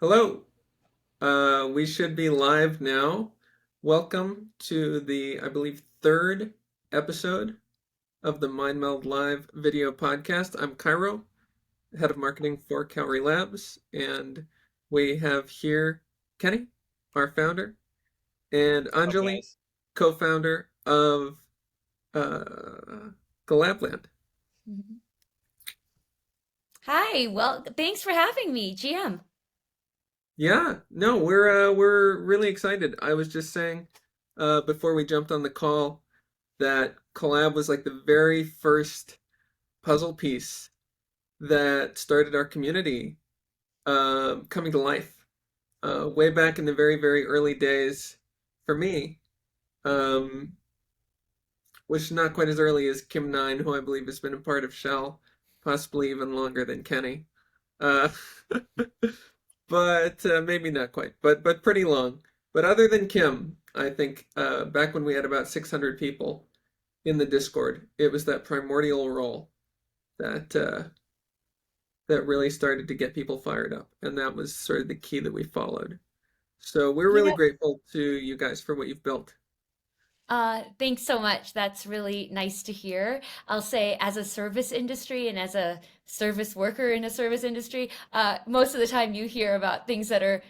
Hello. We should be live now. Welcome to the, I believe, third episode of the Mindmeld Live video podcast. I'm Cairo, head of marketing for Calorie Labs, and we have here Kenny, our founder, and What's up, Anjali, guys? co-founder of uh, Collab.Land. Mhm. Hi, well, thanks for having me, GM. Yeah, no, we're really excited. I was just saying before we jumped on the call that collab was like the very first puzzle piece that started our community coming to life. Way back in the very, very early days for me, um, which is not quite as early as Kim Nine, who I believe has been a part of Shell, possibly even longer than Kenny. Uh, but maybe not quite, but pretty long. But other than Kim, I think back when we had about 600 people in the Discord, it was that primordial role that that really started to get people fired up, and that was sort of the key that we followed. So we're You really know, grateful to you guys for what you've built. thanks so much. That's really nice to hear. I'll say, as a service industry and as a service worker in a service industry, most of the time you hear about things that are,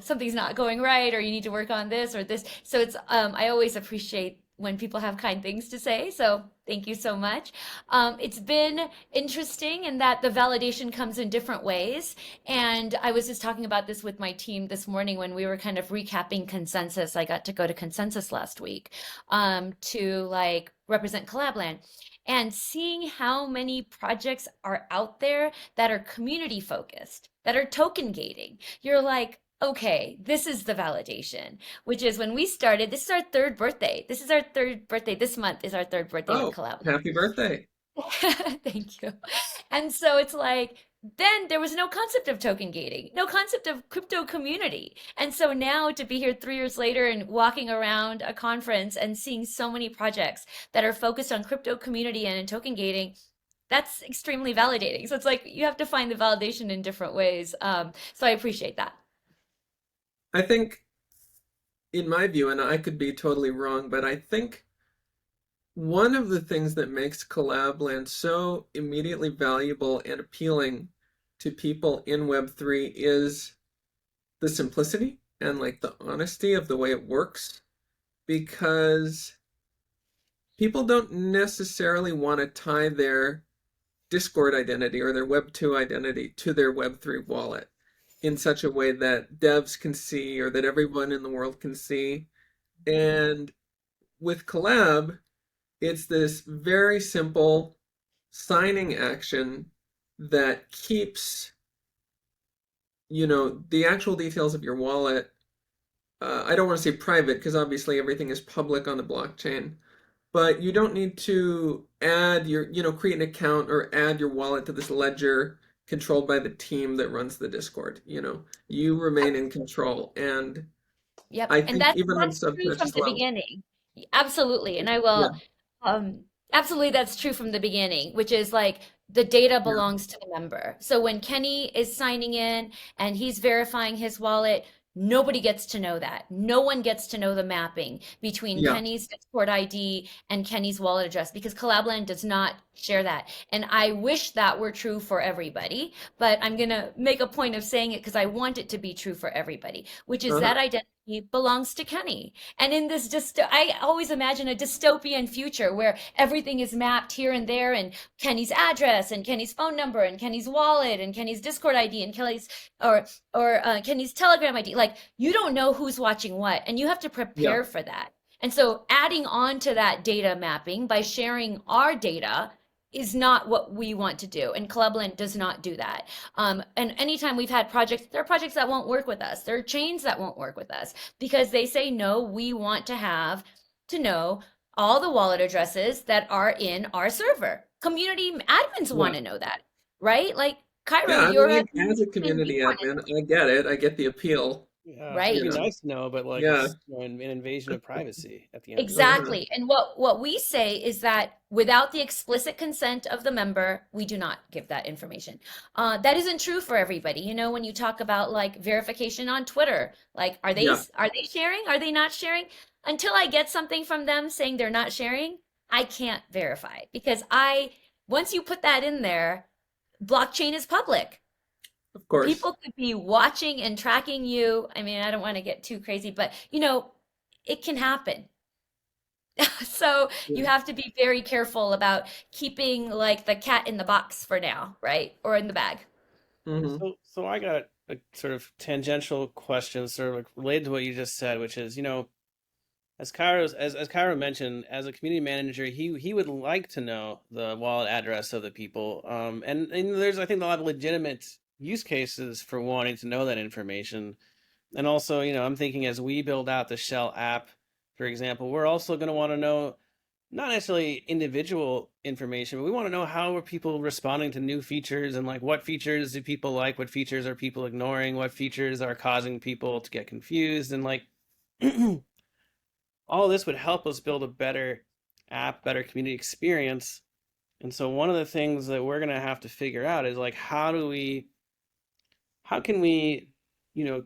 something's not going right, or you need to work on this or this. So I always appreciate when people have kind things to say. So thank you so much. It's been interesting in that the validation comes in different ways. And I was just talking about this with my team this morning when we were kind of recapping consensus. I got to go to consensus last week to like represent Collab.Land and seeing how many projects are out there that are community focused, that are token gating. You're like, okay, this is the validation, which is when we started, this is our third birthday. This is our third birthday. This month is our third birthday with Oh, Collab. happy birthday. Thank you. And so it's like, then there was no concept of token gating, no concept of crypto community. And so now to be here 3 years later and walking around a conference and seeing so many projects that are focused on crypto community and in token gating, that's extremely validating. So it's like you have to find the validation in different ways. So I appreciate that. I think, in my view, and I could be totally wrong, but I think one of the things that makes Collabland so immediately valuable and appealing to people in Web3 is the simplicity and like the honesty of the way it works because people don't necessarily want to tie their Discord identity or their Web2 identity to their Web3 wallet in such a way that devs can see or that everyone in the world can see. And with Collab, it's this very simple signing action that keeps, the actual details of your wallet. I don't want to say private because obviously everything is public on the blockchain, but you don't need to add create an account or add your wallet to this ledger controlled by the team that runs the Discord. You remain in control. And Yep. I And think that's even on a that's true from subconscious the level, beginning. Absolutely. And I yeah, will absolutely that's true from the beginning, which is like the data yeah, belongs to the member. So when Kenny is signing in and he's verifying his wallet, nobody gets to know that. No one gets to know the mapping between yeah, Kenny's Discord ID and Kenny's wallet address because Collabland does not share that. And I wish that were true for everybody, but I'm gonna make a point of saying it because I want it to be true for everybody, which is uh-huh, that identity belongs to Kenny. And in this I always imagine a dystopian future where everything is mapped here and there, and Kenny's address and Kenny's phone number and Kenny's wallet and Kenny's Discord ID and Kelly's or Kenny's Telegram ID. Like you don't know who's watching what, and you have to yeah. prepare for that. And so adding on to that data mapping by sharing our data is not what we want to do. And Clubland does not do that. And anytime we've had projects, there are projects that won't work with us. There are chains that won't work with us because they say, no, we want to have to know all the wallet addresses that are in our server. Community admins Yeah. want to know that, right? Like Yeah, Cairo, I mean, you're like admin as a and community you want to admin, I get it. I get the appeal. Yeah, it'd right? be Yeah. nice to know, but like Yeah. it's an invasion of privacy at the end of the day. Uh-huh. Exactly. And what we say is that without the explicit consent of the member, we do not give that information. That isn't true for everybody. You know, when you talk about like verification on Twitter, like Yeah. are they sharing? Are they not sharing? Until I get something from them saying they're not sharing, I can't verify because I once you put that in there, blockchain is public. Of course. People could be watching and tracking you. I mean, I don't want to get too crazy, but you know, it can happen. So Yeah. you have to be very careful about keeping like the cat in the box for now, right? Or in the bag. Hmm. So I got a sort of tangential question, sort of like related to what you just said, which is, as Cairo mentioned, as a community manager, he would like to know the wallet address of the people. And there's I think a lot of legitimate use cases for wanting to know that information. And also, I'm thinking as we build out the Shell app, for example, we're also going to want to know not necessarily individual information, but we want to know how are people responding to new features and like what features do people like, what features are people ignoring, what features are causing people to get confused, and like all of this would help us build a better app, better community experience. And so one of the things that we're going to have to figure out is like how can we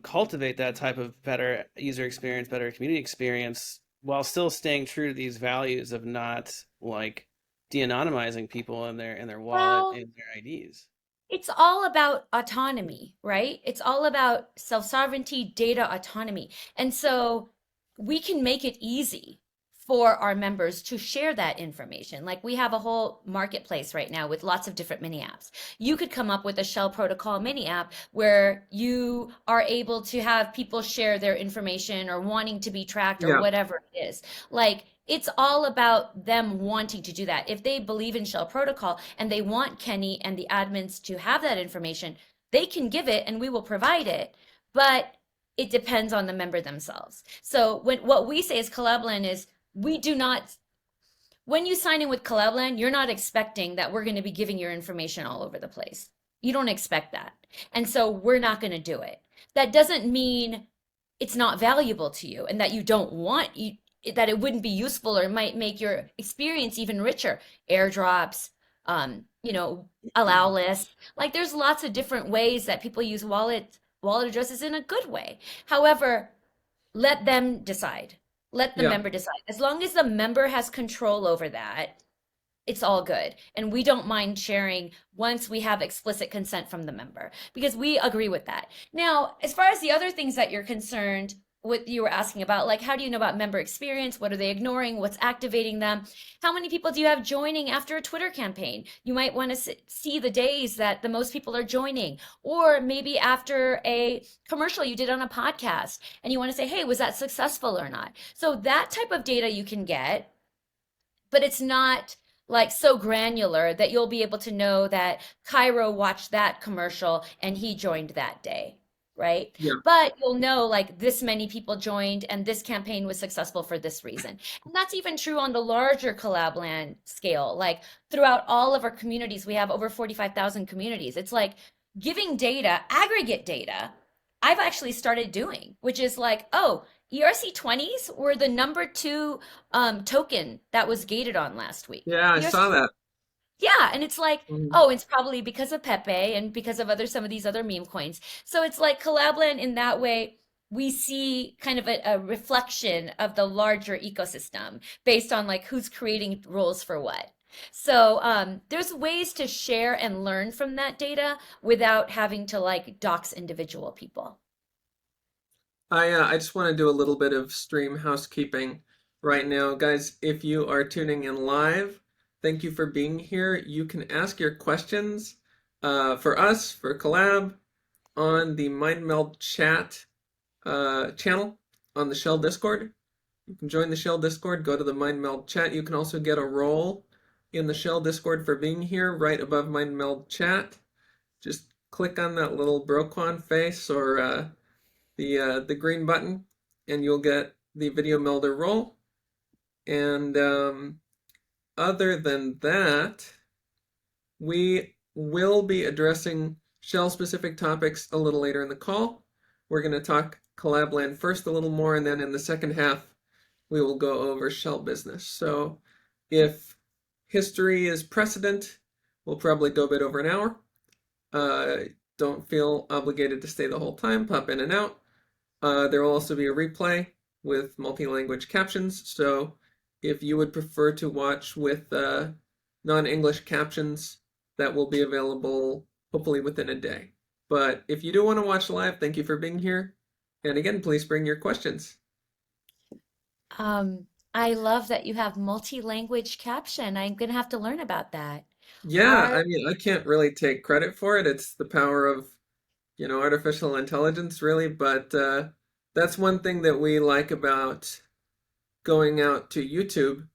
cultivate that type of better user experience, better community experience, while still staying true to these values of not like de-anonymizing people in their wallet Well, and their IDs. it's all about autonomy, right? It's all about self-sovereignty, data autonomy. And so we can make it easy for our members to share that information. Like we have a whole marketplace right now with lots of different mini apps. You could come up with a Shell Protocol mini app where you are able to have people share their information or wanting to be tracked or Yeah. whatever it is. Like it's all about them wanting to do that. If they believe in Shell Protocol and they want Kenny and the admins to have that information, they can give it and we will provide it. But it depends on the member themselves. So what we say as Collab.Land is we do not when you sign in with Collab.Land, you're not expecting that we're going to be giving your information all over the place. You don't expect that. And so we're not going to do it. That doesn't mean it's not valuable to you and that you don't want you that it wouldn't be useful or it might make your experience even richer. Airdrops, you know, allow lists. Like there's lots of different ways that people use wallet addresses in a good way. However, let them decide. Let the Yeah. member decide. As long as the member has control over that, it's all good. And we don't mind sharing once we have explicit consent from the member because we agree with that. Now, as far as the other things that you're concerned, what you were asking about, like how do you know about member experience? What are they ignoring? What's activating them? How many people do you have joining after a Twitter campaign? You might want to see the days that the most people are joining, or maybe after a commercial you did on a podcast and you want to say, hey, was that successful or not? So that type of data you can get, but it's not like so granular that you'll be able to know that Cairo watched that commercial and he joined that day, right? Yeah. But you'll know like this many people joined and this campaign was successful for this reason. And that's even true on the larger Collab.Land scale. Like throughout all of our communities, we have over 45,000 communities. It's like giving data, aggregate data, I've actually started doing, which is like, oh, ERC20s were the number two token that was gated on last week. Yeah, I ERC, saw that. yeah, and it's like, Mhm. oh, it's probably because of Pepe and because of other some of these other meme coins. So it's like Collabland in that way, we see kind of a reflection of the larger ecosystem based on like who's creating rules for what. So there's ways to share and learn from that data without having to like dox individual people. I just want to do a little bit of stream housekeeping right now, guys. If you are tuning in live, thank you for being here. You can ask your questions for us for Collab on the Mindmeld chat channel on the Shell Discord. You can join the Shell Discord, go to the Mindmeld chat. You can also get a role in the Shell Discord for being here right above Mindmeld chat. Just click on that little Broquan face or the green button, and you'll get the video melder role. And other than that, we will be addressing shell specific topics a little later in the call. We're going to talk Collab.Land first a little more, and then in the second half, we will go over shell business. So if history is precedent, we'll probably go a bit over an hour. Uh, don't feel obligated to stay the whole time, pop in and out. There will also be a replay with multi-language captions. So if you would prefer to watch with non-English captions, that will be available hopefully within a day. But if you do want to watch live, thank you for being here. And again, please bring your questions. I love that you have multi-language caption. I'm gonna have to learn about that. Yeah, Are I mean, I can't really take credit for it. It's the power of, artificial intelligence, really. But that's one thing that we like about going out to YouTube.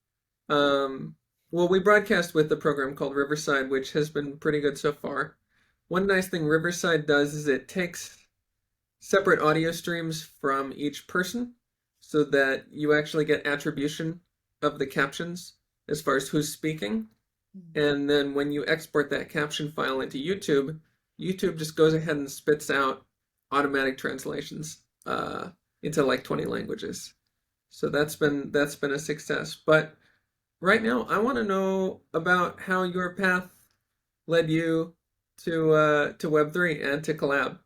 Um, well, we broadcast with a program called Riverside, which has been pretty good so far. One nice thing Riverside does is it takes separate audio streams from each person so that you actually get attribution of the captions as far as who's speaking. And then when you export that caption file into YouTube, YouTube just goes ahead and spits out automatic translations into like 20 languages. So that's been a success. But right now, I want to know about how your path led you to Web3 and to Collab.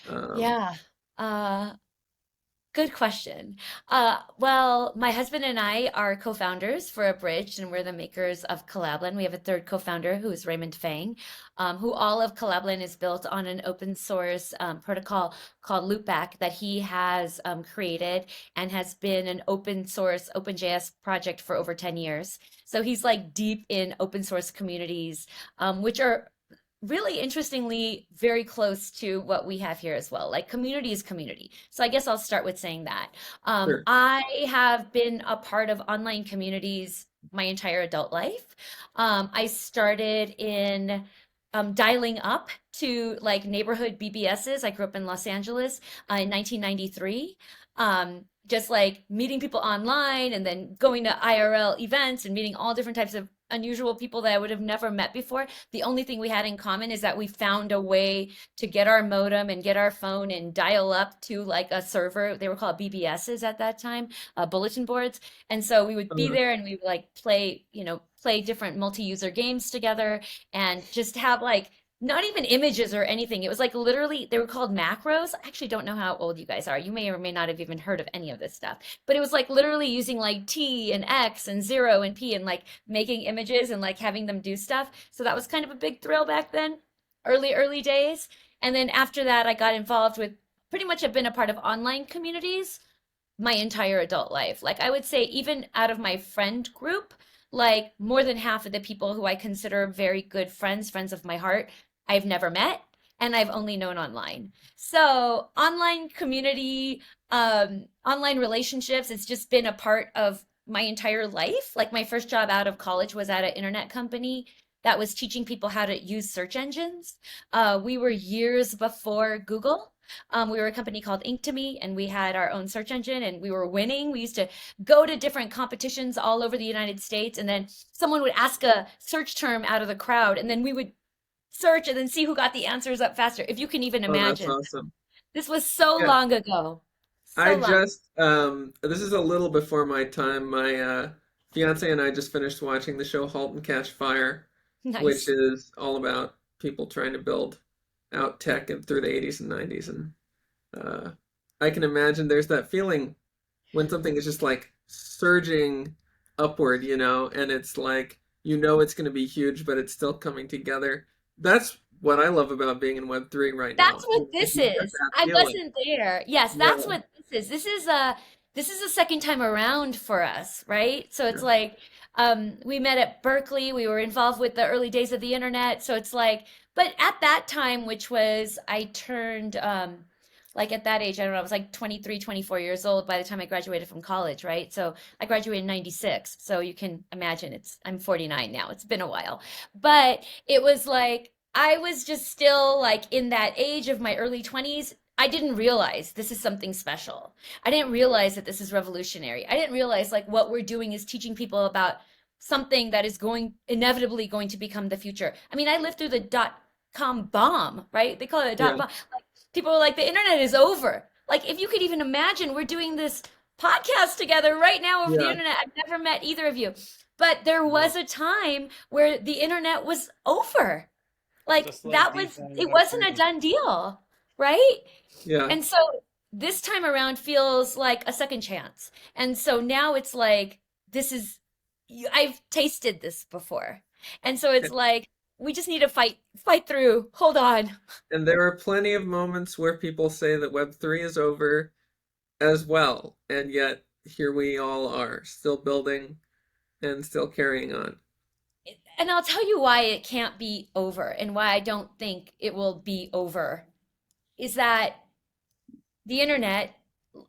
Um, yeah. Uh, Good question. Well, my husband and I are co-founders for Abridged, and we're the makers of Collab.Land. We have a third co-founder who is Raymond Fang, who all of Collab.Land is built on an open source protocol called Loopback that he has created and has been an open source OpenJS project for over 10 years. So he's like deep in open source communities, which are really interestingly very close to what we have here as well. Like community is community. So I guess I'll start with saying that. sure. I have been a part of online communities my entire adult life. I started in dialing up to like neighborhood BBSs. I grew up in Los Angeles in 1993. Just like meeting people online and then going to IRL events and meeting all different types of unusual people that I would have never met before. The only thing we had in common is that we found a way to get our modem and get our phone and dial up to like a server. They were called BBSs at that time, bulletin boards. And so we would be Uh, there and we would like play, play different multi-user games together and just have like not even images or anything. It was like literally, they were called macros. I actually don't know how old you guys are. You may or may not have even heard of any of this stuff, but it was like literally using like T and X and 0 and P and like making images and like having them do stuff. So that was kind of a big thrill back then, early days. And then after that, I got involved with pretty much have been a part of online communities my entire adult life. Like I would say, even out of my friend group, like more than half of the people who I consider very good friends, friends of my heart, I've never met and I've only known online. So online community, online relationships, it's just been a part of my entire life. Like my first job out of college was at an internet company that was teaching people how to use search engines. We were years before Google. We were a company called Ink2Me, and we had our own search engine, and we were winning. We used to go to different competitions all over the United States, and then someone would ask a search term out of the crowd, and then we would search and then see who got the answers up faster. If you can even oh, that's imagine, awesome. this was so Yeah, long ago, I so long. just this is a little before my time. My fiance and I just finished watching the show *Halt and Catch Fire*, which Nice. is all about people trying to build out tech and through the 80s and 90s. And uh, I can imagine there's that feeling when something is just like surging upward, and it's like it's going to be huge, but it's still coming together. That's what I love about being in Web3 right That's now. what Is this you get is. that I feeling. wasn't there. Yes, that's Yeah, what this is. This is a second time around for us, right? So it's yeah, like we met at Berkeley. We were involved with the early days of the internet. So it's like, but at that time, which was I turned like at that age, I don't know, I was like 23, 24 years old by the time I graduated from college, right? So I graduated in 96. So you can imagine I'm 49 now. It's been a while. But it was like I was just still like in that age of my early 20s. I didn't realize this is something special. I didn't realize that this is revolutionary. I didn't realize like what we're doing is teaching people about something that is going inevitably going to become the future. I mean, I lived through the dot com bomb, right? They call it a dot yeah. bomb. Like people were like, the internet is over. like if you could even imagine, we're doing this podcast together right now over the Yeah. internet. I've never met either of you, but there No, was a time where the internet was over. Like just like it DeFi wasn't a Web3. done deal, right? Yeah. And so this time around feels like a second chance. And so now it's like, this is, I've tasted this before. And so it's like, we just need to fight through. Hold on. And there are plenty of moments where people say that Web3 is over as well, and yet here we all are, still building and still carrying on. And I'll tell you why it can't be over and why I don't think it will be over is that the internet,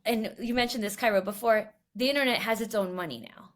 and you mentioned this, Cairo, before, the internet has its own money now.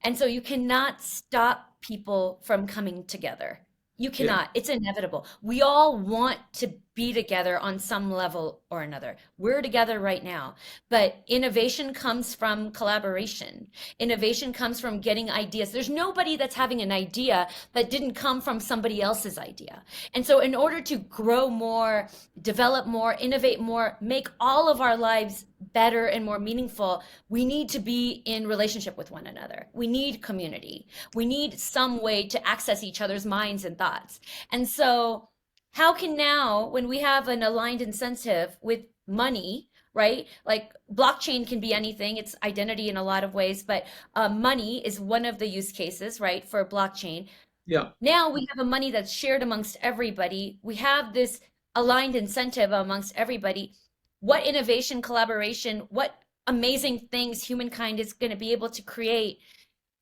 And so you cannot stop people from coming together. You Yeah, cannot. It's inevitable. We all want to be together on some level or another. We're together right now. But innovation comes from collaboration. Innovation comes from getting ideas. There's nobody that's having an idea that didn't come from somebody else's idea. And so, in order to grow more, develop more, innovate more, make all of our lives better and more meaningful, we need to be in relationship with one another. We need community. We need some way to access each other's minds and thoughts. And so, how can now, when we have an aligned incentive with money, right? Like blockchain can be anything, it's identity in a lot of ways, but money is one of the use cases, right, for blockchain. yeah. Now we have a money that's shared amongst everybody. We have this aligned incentive amongst everybody. What innovation, collaboration, what amazing things humankind is going to be able to create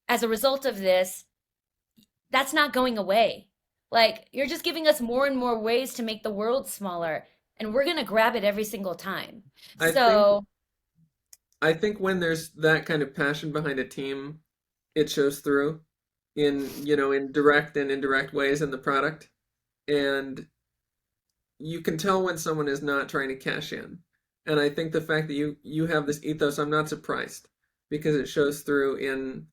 as a result of this, that's not going away. Like, you're just giving us more and more ways to make the world smaller, and we're going to grab it every single time. I think So, I think when there's that kind of passion behind a team, it shows through in direct and indirect ways in the product. And you can tell when someone is not trying to cash in. And I think the fact that you have this ethos, I'm not surprised because it shows through in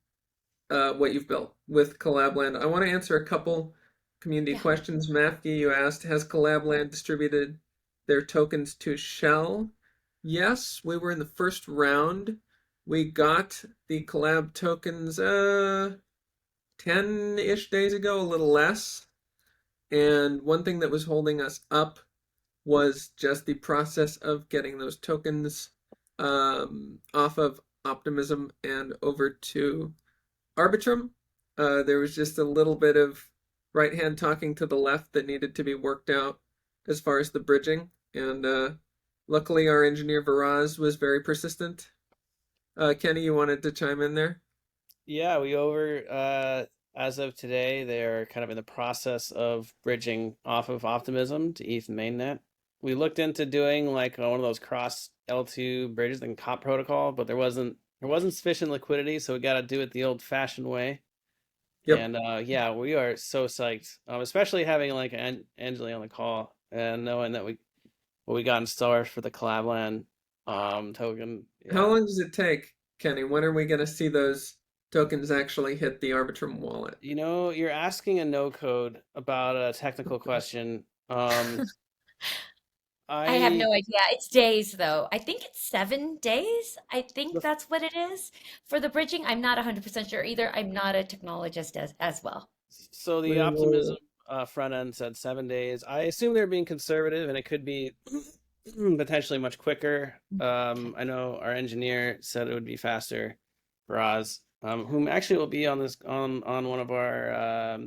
what you've built with Collab.Land. I want to answer a couple community yeah. questions. Mafki, you asked, has Collab.Land distributed their tokens to Shell? Yes, we were in the first round. We got the Collab tokens 10-ish days ago, a little less. And one thing that was holding us up was just the process of getting those tokens off of Optimism and over to Arbitrum. There was just a little bit of right hand talking to the left that needed to be worked out as far as the bridging. And luckily, our engineer Viraz was very persistent. Kenny, you wanted to chime in there? Yeah, we over as of today, they're kind of in the process of bridging off of Optimism to ETH mainnet. We looked into doing like one of those cross L2 bridges in COP protocol, but there wasn't sufficient liquidity, so we got to do it the old-fashioned way. Yep. And yeah, we are so psyched, especially having like Anjali on the call and knowing that we got in store for the Collab.Land token. How Yeah. long does it take, Kenny? When are we going to see those tokens actually hit the Arbitrum wallet? You're asking a no code about a technical question. I have I no idea. It's days, though. I think it's 7 days. I think the that's what it is for the bridging. I'm not 100% sure either. I'm not a technologist as well. so the We optimism will. front end said 7 days. I assume they're being conservative, and it could be potentially much quicker. Okay. I know our engineer said it would be faster for Oz, whom actually will be on this on one of our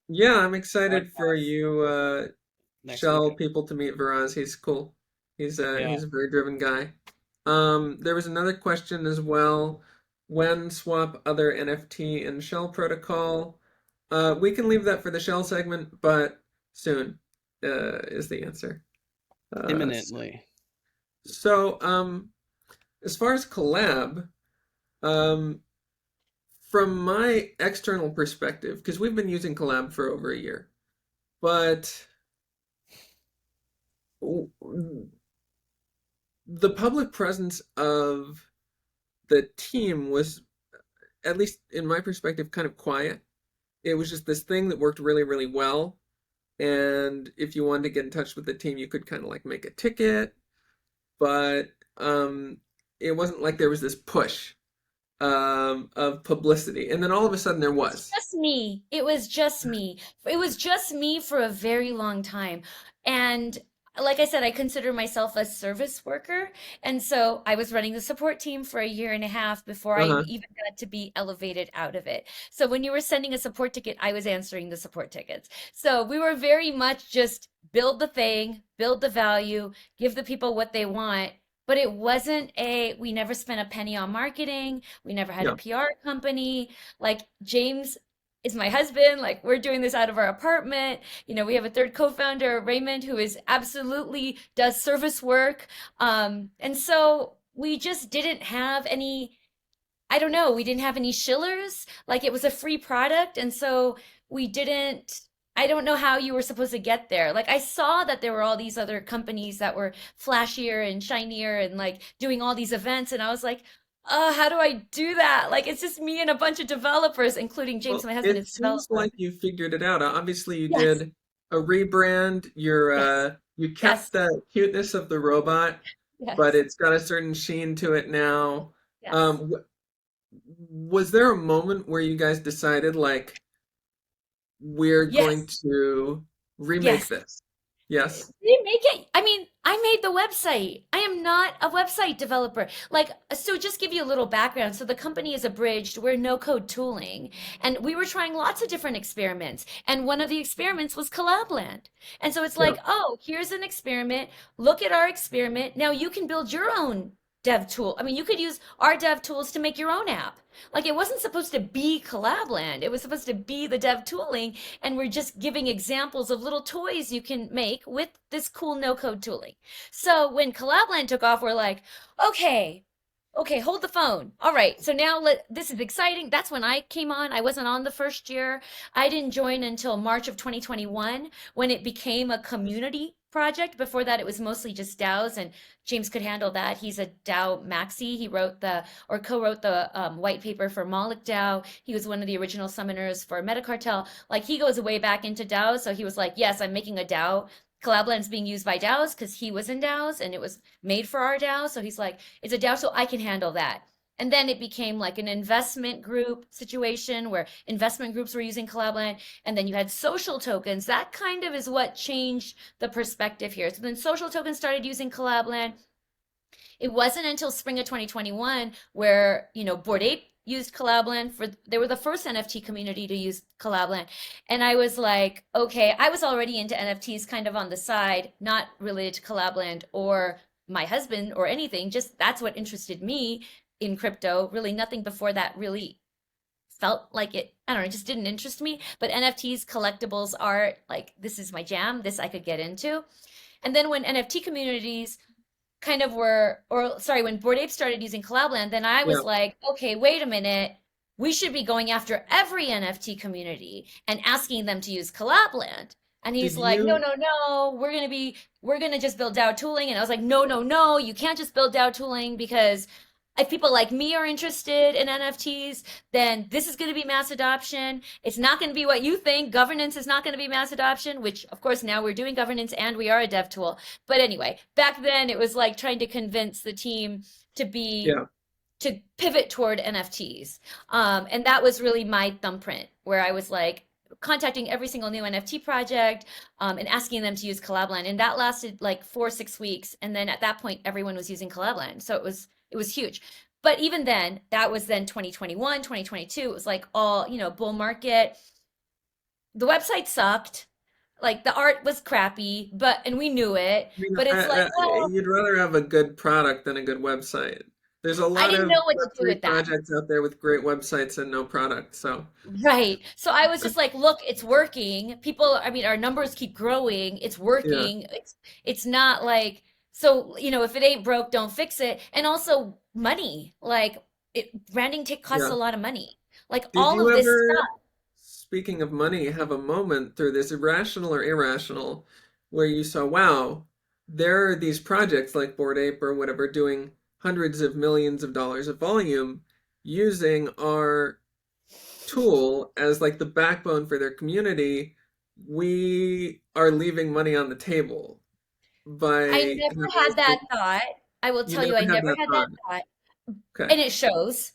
Yeah, I'm excited for podcasts you, next week. Shell people to meet Viraz. He's cool. Yeah, He's a very driven guy. There was another question as well. When swap other NFT and Shell protocol? We can leave that for the Shell segment, but soon, is the answer. Uh, imminently. so, as far as collab, um, from my external perspective, because we've been using collab for over a year, but the public presence of the team was, at least in my perspective, kind of quiet. It was just this thing that worked really, really well. And if you wanted to get in touch with the team, you could kind of like make a ticket. But um, it wasn't like there was this push of publicity, and then all of a sudden there It's was. just me. It was just me. It was just me for a very long time. And like I said, I consider myself a service worker. And so I was running the support team for a year and a half before I Uh-huh. even got to be elevated out of it. So when you were sending a support ticket, I was answering the support tickets. So we were very much just build the thing, build the value, give the people what they want. But it wasn't we never spent a penny on marketing. We never had a Yeah. PR company. Like James is my husband. Like we're doing this out of our apartment. We have a third co-founder, Raymond, who is absolutely does service work. And so we just didn't have any, I don't know, we didn't have any shillers. Like it was a free product. And so we didn't, I don't know how you were supposed to get there. Like I saw that there were all these other companies that were flashier and shinier and like doing all these events. And I was like, how do I do that? Like it's just me and a bunch of developers, including James, Well, my husband, it is a seems developer. like you figured it out. Obviously, you Yes, did a rebrand. yes, You kept yes, the cuteness of the robot, but yes, it's got a certain sheen to it now. yes, Um, was there a moment where you guys decided like we're going yes, to remake yes. this? Yes. They make it. I mean, I made the website. I am not a website developer. Like, so just give you a little background. So the company is abridged. We're no code tooling. And we were trying lots of different experiments. And one of the experiments was Collab.Land. And so it's Yeah. like, oh, here's an experiment. Look at our experiment. Now you can build your own dev tool. I mean, you could use our dev tools to make your own app. Like it wasn't supposed to be Collab.Land. It was supposed to be the dev tooling, and we're just giving examples of little toys you can make with this cool no-code tooling. So when Collabland took off, we're like, okay, okay, hold the phone. All right, so now this is exciting. That's when I came on. I wasn't on the first year. I didn't join until March of 2021 when it became a community project. Before that, it was mostly just DAOs, and James could handle that. He's a DAO maxi. He wrote or co-wrote the white paper for Moloch DAO. He was one of the original summoners for Metacartel. Like he goes way back into DAOs, so he was like, yes, I'm making a DAO. Collabland's being used by DAOs because he was in DAOs and it was made for our DAO. So he's like, it's a DAO, so I can handle that. And then it became like an investment group situation where investment groups were using Collabland. And then you had social tokens. That kind of is what changed the perspective here. So then social tokens started using Collabland. It wasn't until spring of 2021 where, Bored Ape used Collabland they were the first NFT community to use Collabland. And I was like, okay, I was already into NFTs kind of on the side, not related to Collabland or my husband or anything. Just that's what interested me in crypto. Really nothing before that really felt like it. I don't know, it just didn't interest me. But NFTs, collectibles, art, like this is my jam. This I could get into. And then when NFT communities kind of were, or sorry, when Bored Ape started using Collabland, then I Yeah. was like, okay, wait a minute. We should be going after every NFT community and asking them to use Collabland. And Did he's like, no, you no, no, we're gonna just build DAO tooling. And I was like, no, no, no, you can't just build DAO tooling because if people like me are interested in NFTs, then this is going to be mass adoption. It's not going to be what you think. Governance is not going to be mass adoption, which of course now we're doing governance and we are a dev tool. But anyway, back then it was like trying to convince the team to be yeah. to pivot toward NFTs. And that was really my thumbprint where I was like contacting every single new NFT project and asking them to use Collabland. And that lasted like 4 or 6 weeks. And then at that point, everyone was using Collabland. So it was huge. But even then, that was then 2021, 2022. It was like all, bull market. The website sucked. Like the art was crappy, and we knew it. I mean, But it's like, well, you'd rather have a good product than a good website. There's a I lot didn't of know what to do Web3 with that. projects out there with great websites and no product. So, Right. So I was just like, look, it's working. People, I mean, our numbers keep growing. It's yeah, working. It's not like so, if it ain't broke, don't fix it. And also money. Like branding take costs yeah. a lot of money. Like Did all you of this ever, stuff. speaking of money, have a moment through this irrational or irrational where you saw, wow, there are these projects like Bored Ape or whatever doing hundreds of millions of dollars of volume using our tool as like the backbone for their community. We are leaving money on the table I by never had having that to, thought. I will You tell you, never I had never that had that thought. thought, Okay. and it shows.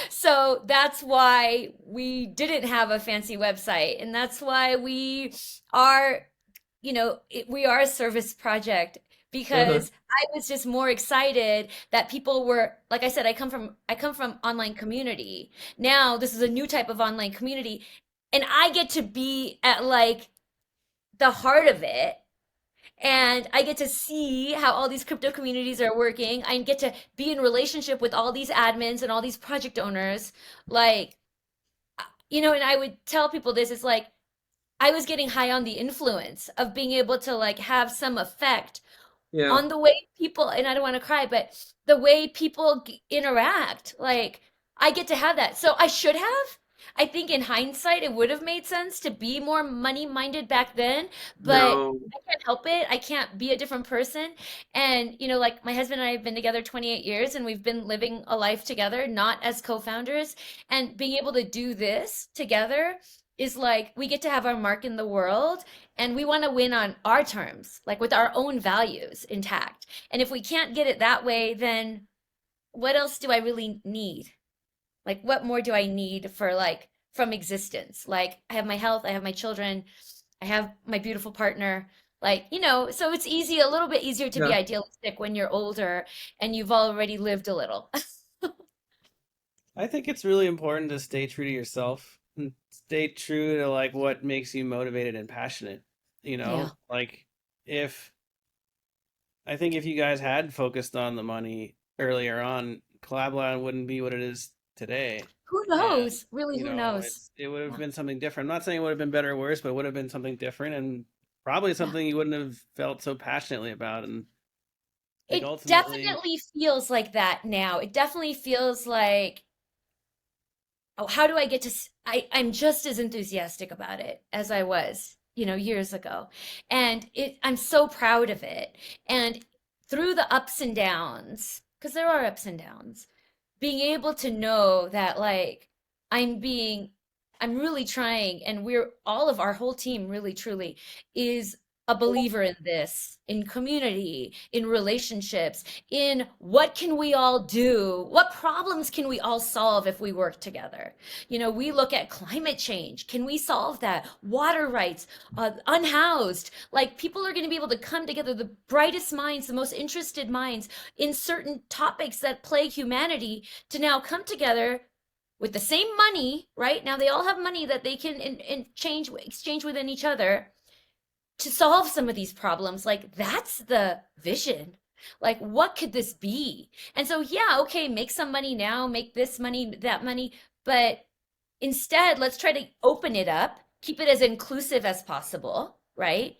So that's why we didn't have a fancy website, and that's why we are, we are a service project Uh-huh. because I was just more excited that people were, like I said, I come from online community. Now this is a new type of online community, and I get to be at like the heart of it, and I get to see how all these crypto communities are working. I get to be in relationship with all these admins and all these project owners. Like, and I would tell people this, it's like I was getting high on the influence of being able to like have some effect Yeah. on the way people, and I don't want to cry, but the way people interact. Like, I get to have that. So I should have. I think in hindsight, it would have made sense to be more money minded back then, but No. I can't help it. I can't be a different person. And, like my husband and I have been together 28 years and we've been living a life together, not as co-founders. And being able to do this together is like we get to have our mark in the world, and we want to win on our terms, like with our own values intact. And if we can't get it that way, then what else do I really need? Like, what more do I need for like from existence? Like, I have my health, I have my children, I have my beautiful partner. Like, so it's easy, a little bit easier to be Yeah. idealistic when you're older and you've already lived a little. I think it's really important to stay true to yourself and stay true to like what makes you motivated and passionate. Yeah. Like if I think if you guys had focused on the money earlier on, Collab.Land wouldn't be what it is today. Who And knows? Really, who knows? it would have Yeah. been something different. I'm not saying it would have been better or worse, but it would have been something different and probably Yeah. something you wouldn't have felt so passionately about. And I think It ultimately, definitely feels like that now. It definitely feels like, oh, how do I get to I'm just as enthusiastic about it as I was, years ago. And I'm so proud of it. And through the ups and downs, because there are ups and downs, being able to know that like I'm being I'm really trying, and we're all of our whole team really truly is a believer in this, in community, in relationships, in what can we all do? What problems can we all solve if we work together? We look at climate change. Can we solve that? Water rights, unhoused. Like, people are going to be able to come together, the brightest minds, the most interested minds in certain topics that plague humanity, to now come together with the same money, right? Now they all have money that they can exchange within each other to solve some of these problems. Like, that's the vision. Like, what could this be? And so, yeah, okay, make some money now, make this money, that money, but instead, let's try to open it up, keep it as inclusive as possible, right?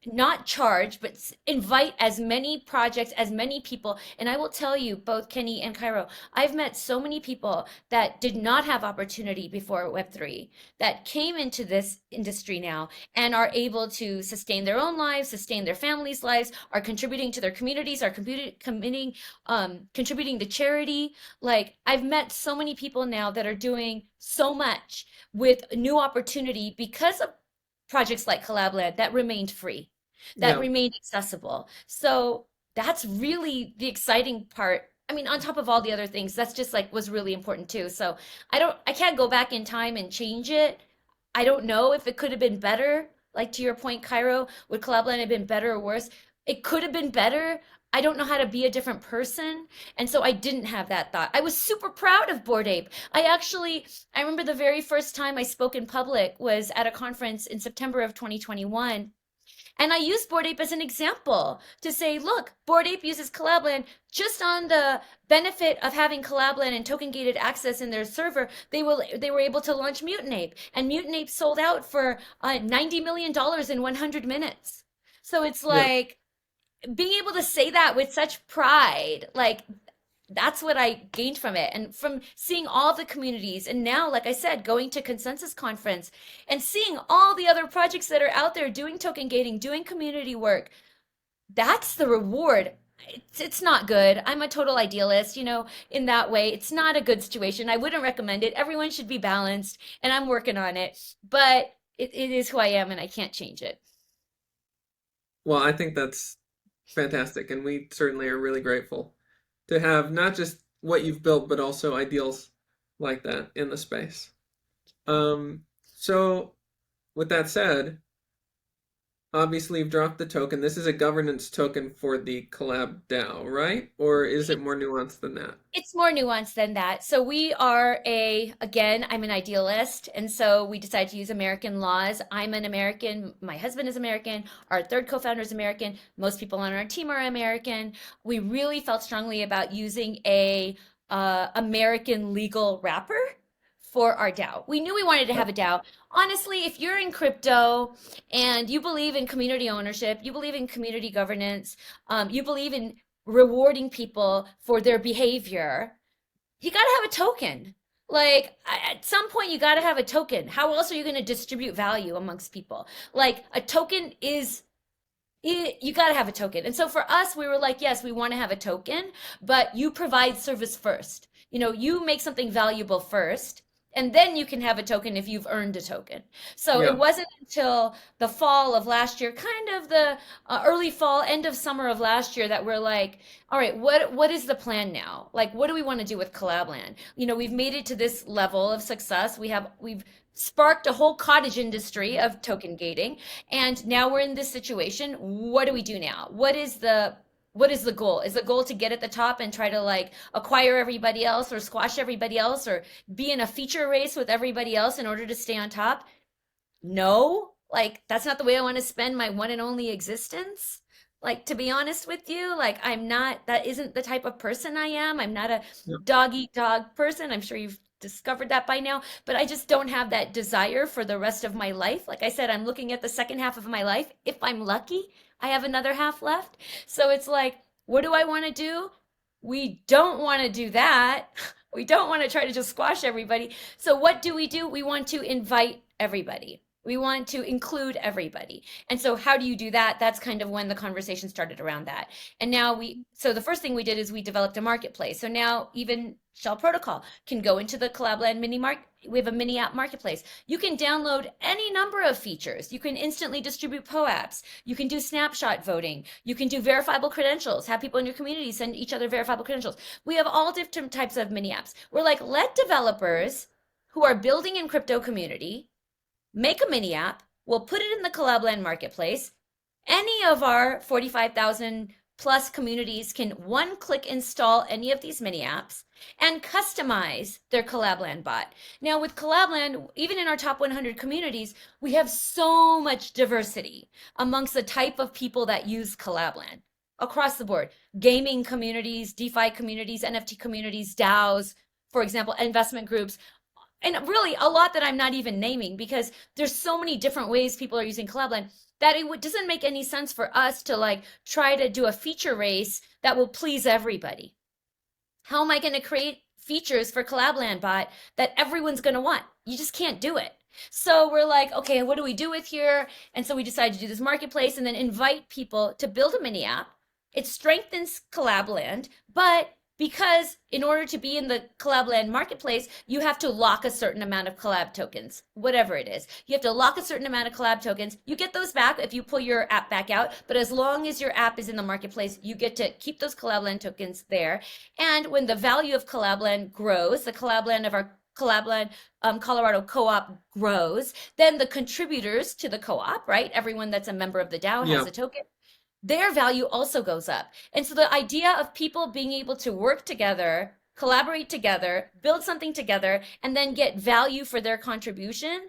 Not charge, but invite as many projects, as many people. And I will tell you, both Kenny and Cairo, I've met so many people that did not have opportunity before Web3 that came into this industry now and are able to sustain their own lives, sustain their families' lives, are contributing to their communities, are contributing to charity. Like, I've met so many people now that are doing so much with new opportunity because of projects like Collab.Land that remained free, that Yeah. remained accessible. So that's really the exciting part. I mean, on top of all the other things, that's just like was really important too. So I can't go back in time and change it. I don't know if it could have been better. Like, to your point, Cairo, would Collab.Land have been better or worse? It could have been better. I don't know how to be a different person. And so I didn't have that thought. I was super proud of Bored Ape. I remember the very first time I spoke in public was at a conference in September of 2021. And I used Bored Ape as an example to say, look, Bored Ape uses Collab.Land just on the benefit of having Collab.Land and token gated access in their server. They were able to launch Mutant Ape, and Mutant Ape sold out for $90 million in 100 minutes. So it's Yeah. like being able to say that with such pride, like that's what I gained from it. And from seeing all the communities, and now, like I said, going to Consensus Conference and seeing all the other projects that are out there doing token gating, doing community work, that's the reward. It's not good. I'm a total idealist, in that way. It's not a good situation. I wouldn't recommend it. Everyone should be balanced, and I'm working on it. But it is who I am, and I can't change it. Well, I think that's fantastic, and we certainly are really grateful to have not just what you've built, but also ideals like that in the space. So with that said, obviously you've dropped the token. This is a governance token for the Collab DAO, right? Or is it more nuanced than that? It's more nuanced than that. So we are again, I'm an idealist, and so we decided to use American laws. I'm an American, my husband is American, our third co-founder is American, most people on our team are American. We really felt strongly about using a American legal wrapper for our DAO. We knew we wanted to have a DAO. Honestly, if you're in crypto and you believe in community ownership, you believe in community governance, you believe in rewarding people for their behavior, you got to have a token. Like at some point, you got to have a token. How else are you going to distribute value amongst people? Like a token is you got to have a token. And so for us, we were like, yes, we want to have a token, but you provide service first. You make something valuable first, and then you can have a token if you've earned a token. So it Yeah, wasn't until the fall of last year, kind of the early fall, end of summer of last year, that we're like, all right, what is the plan now? Like, what do we want to do with Collab.Land? We've made it to this level of success. We've sparked a whole cottage industry of token gating, and now we're in this situation. What do we do now? What is the goal? Is the goal to get at the top and try to like acquire everybody else or squash everybody else or be in a feature race with everybody else in order to stay on top? No, like that's not the way I want to spend my one and only existence. Like, to be honest with you, like that isn't the type of person I am. I'm not a yeah, dog eat dog person. I'm sure you've discovered that by now, but I just don't have that desire for the rest of my life. Like I said, I'm looking at the second half of my life. If I'm lucky, I have another half left. So it's like, what do I want to do? We don't want to do that. We don't want to try to just squash everybody. So what do? We want to invite everybody. We want to include everybody. And so how do you do that? That's kind of when the conversation started around that. And now so the first thing we did is we developed a marketplace. So now even Shell Protocol can go into the Collab.Land we have a mini app marketplace. You can download any number of features. You can instantly distribute POAPs. You can do snapshot voting. You can do verifiable credentials, have people in your community send each other verifiable credentials. We have all different types of mini apps. We're like, let developers who are building in crypto community make a mini app. We'll put it in the Collab.Land marketplace. Any of our 45,000 plus communities can one click install any of these mini apps and customize their Collab.Land bot. Now, with Collab.Land, even in our top 100 communities, we have so much diversity amongst the type of people that use Collab.Land across the board. Gaming communities, DeFi communities, NFT communities, DAOs, for example, investment groups, and really a lot that I'm not even naming because there's so many different ways people are using Collab.Land that doesn't make any sense for us to like try to do a feature race that will please everybody. How am I going to create features for Collab.Land bot that everyone's going to want? You just can't do it. So we're like, okay, what do we do with here? And so we decided to do this marketplace and then invite people to build a mini app. It strengthens Collab.Land, but because in order to be in the Collab.Land marketplace, you have to lock a certain amount of collab tokens, whatever it is. You have to lock a certain amount of collab tokens. You get those back if you pull your app back out, but as long as your app is in the marketplace, you get to keep those Collab.Land tokens there. And when the value of Collab.Land grows, the Collab.Land of our Collab.Land Colorado co-op grows, then the contributors to the co-op, right? Everyone that's a member of the DAO has yeah. a token, their value also goes up. And so the idea of people being able to work together, collaborate together, build something together, and then get value for their contribution,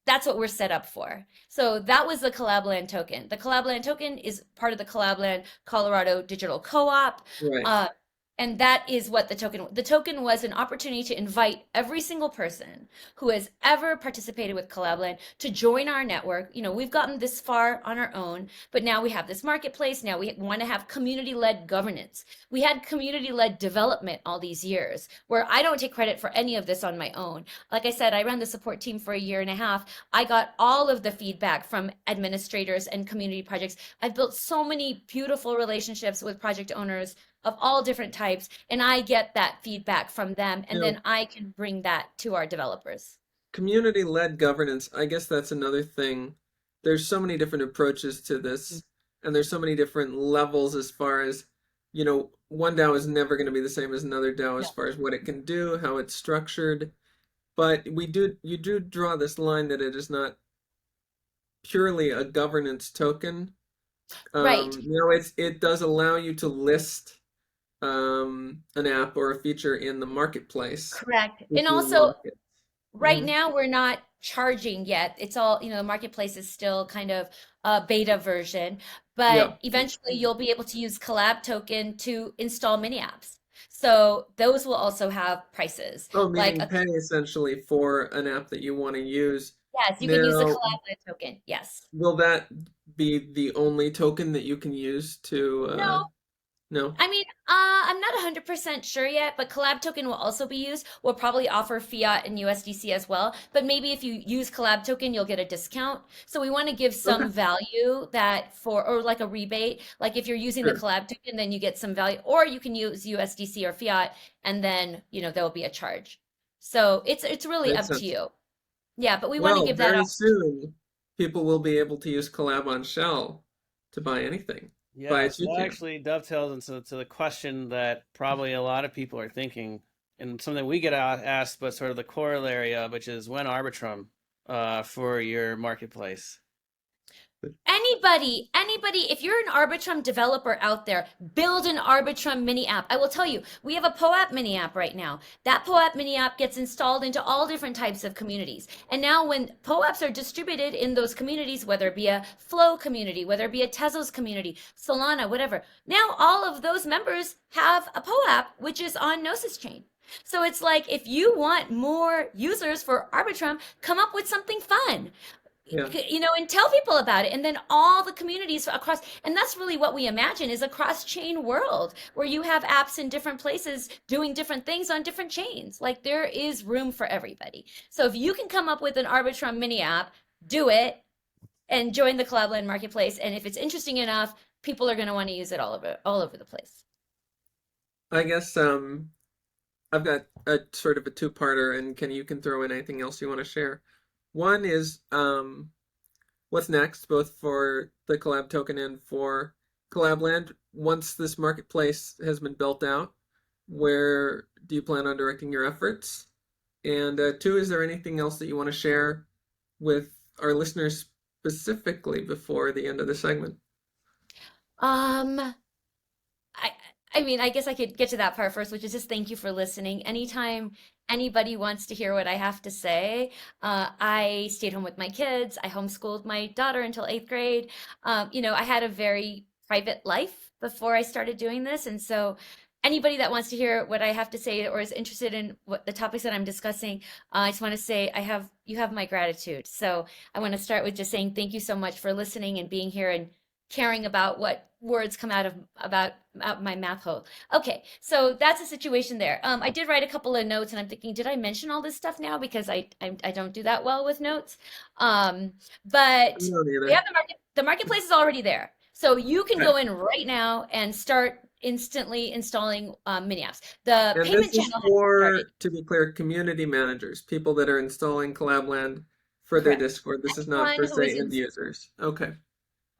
that's what we're set up for. So that was the Collab.Land token. The Collab.Land token is part of the Collab.Land Colorado Digital Co-op. Right. And that is what the token was, an opportunity to invite every single person who has ever participated with Collab.Land to join our network. We've gotten this far on our own, but now we have this marketplace. Now we want to have community-led governance. We had community-led development all these years where I don't take credit for any of this on my own. Like I said, I ran the support team for a year and a half. I got all of the feedback from administrators and community projects. I've built so many beautiful relationships with project owners of all different types, and I get that feedback from them, and You know, then I can bring that to our developers. community-led governance, I guess that's another thing. There's so many different approaches to Mm. this. and there's so many different levels as far as, one DAO is never going to be the same as another DAO as No. far as what it can do, how it's structured. But you do draw this line that it is not purely a governance token. Right. It does allow you to list an app or a feature in the marketplace Correct. if And you also, want it. right Hmm. now, we're not charging yet. It's all, the marketplace is still kind of a beta version, Yeah. but eventually you'll be able to use Collab token to install mini apps. So those will also have prices. Oh, Like meaning pay essentially for an app that you want to use. yes, you can use the Now, Collab.Land token. Yes. will that be the only token that you can use to, No, no? I mean, I'm not 100% sure yet, but Collab token will also be used. We'll probably offer fiat and USDC as well, but maybe if you use Collab token, you'll get a discount. So we want to give Okay, some value that for, or like a rebate. Like if you're using the sure. Collab token, then you get some value, or you can use USDC or fiat, and then, there'll be a charge. So it's really Makes up to sense. you. Yeah, but we want to Well, give that very opportunity. soon, people will be able to use Collab on Shell to buy anything, buy Yeah, its so that UTM. actually dovetails into the question that probably a lot of people are thinking, and something we get asked, but sort of the corollary of, which is when Arbitrum for your marketplace. Anybody, if you're an Arbitrum developer out there, build an Arbitrum mini app. I will tell you, we have a POAP mini app right now. That POAP mini app gets installed into all different types of communities. And now when POAPs are distributed in those communities, whether it be a Flow community, whether it be a Tezos community, Solana, whatever, now all of those members have a POAP, which is on Gnosis Chain. So it's like if you want more users for Arbitrum, come up with something fun, Yeah, and tell people about it. And then all the communities across, and that's really what we imagine is a cross-chain world where you have apps in different places doing different things on different chains. Like there is room for everybody. So if you can come up with an Arbitrum mini app, do it and join the Collab.Land marketplace. And if it's interesting enough, people are going to want to use it all over the place. I guess I've got a sort of a two-parter, and you can throw in anything else you want to share. One is what's next, both for the Collab token and for Collab.Land. Once this marketplace has been built out, where do you plan on directing your efforts? And two, is there anything else that you want to share with our listeners specifically before the end of the segment? Um, I I mean, I guess I could get to that part first, which is just thank you for listening. Anytime anybody wants to hear what I have to say, I stayed home with my kids. I homeschooled my daughter until eighth grade. I had a very private life before I started doing this, and so anybody that wants to hear what I have to say or is interested in what the topics that I'm discussing, I just want to say you have my gratitude. So I want to start with just saying thank you so much for listening and being here and caring about what words come out my mouth hole. Okay, so that's a situation there. I did write a couple of notes, and I'm thinking, did I mention all this stuff now? Because I don't do that well with notes. But No, we neither. have the marketplace is already there, so you can Okay. go in right now and start instantly installing mini apps. The And payment this is channel has started. for, to be clear, community managers, people that are installing Collab.Land for their Correct. Discord. This is not Anyone for, who is say, in end users. Okay.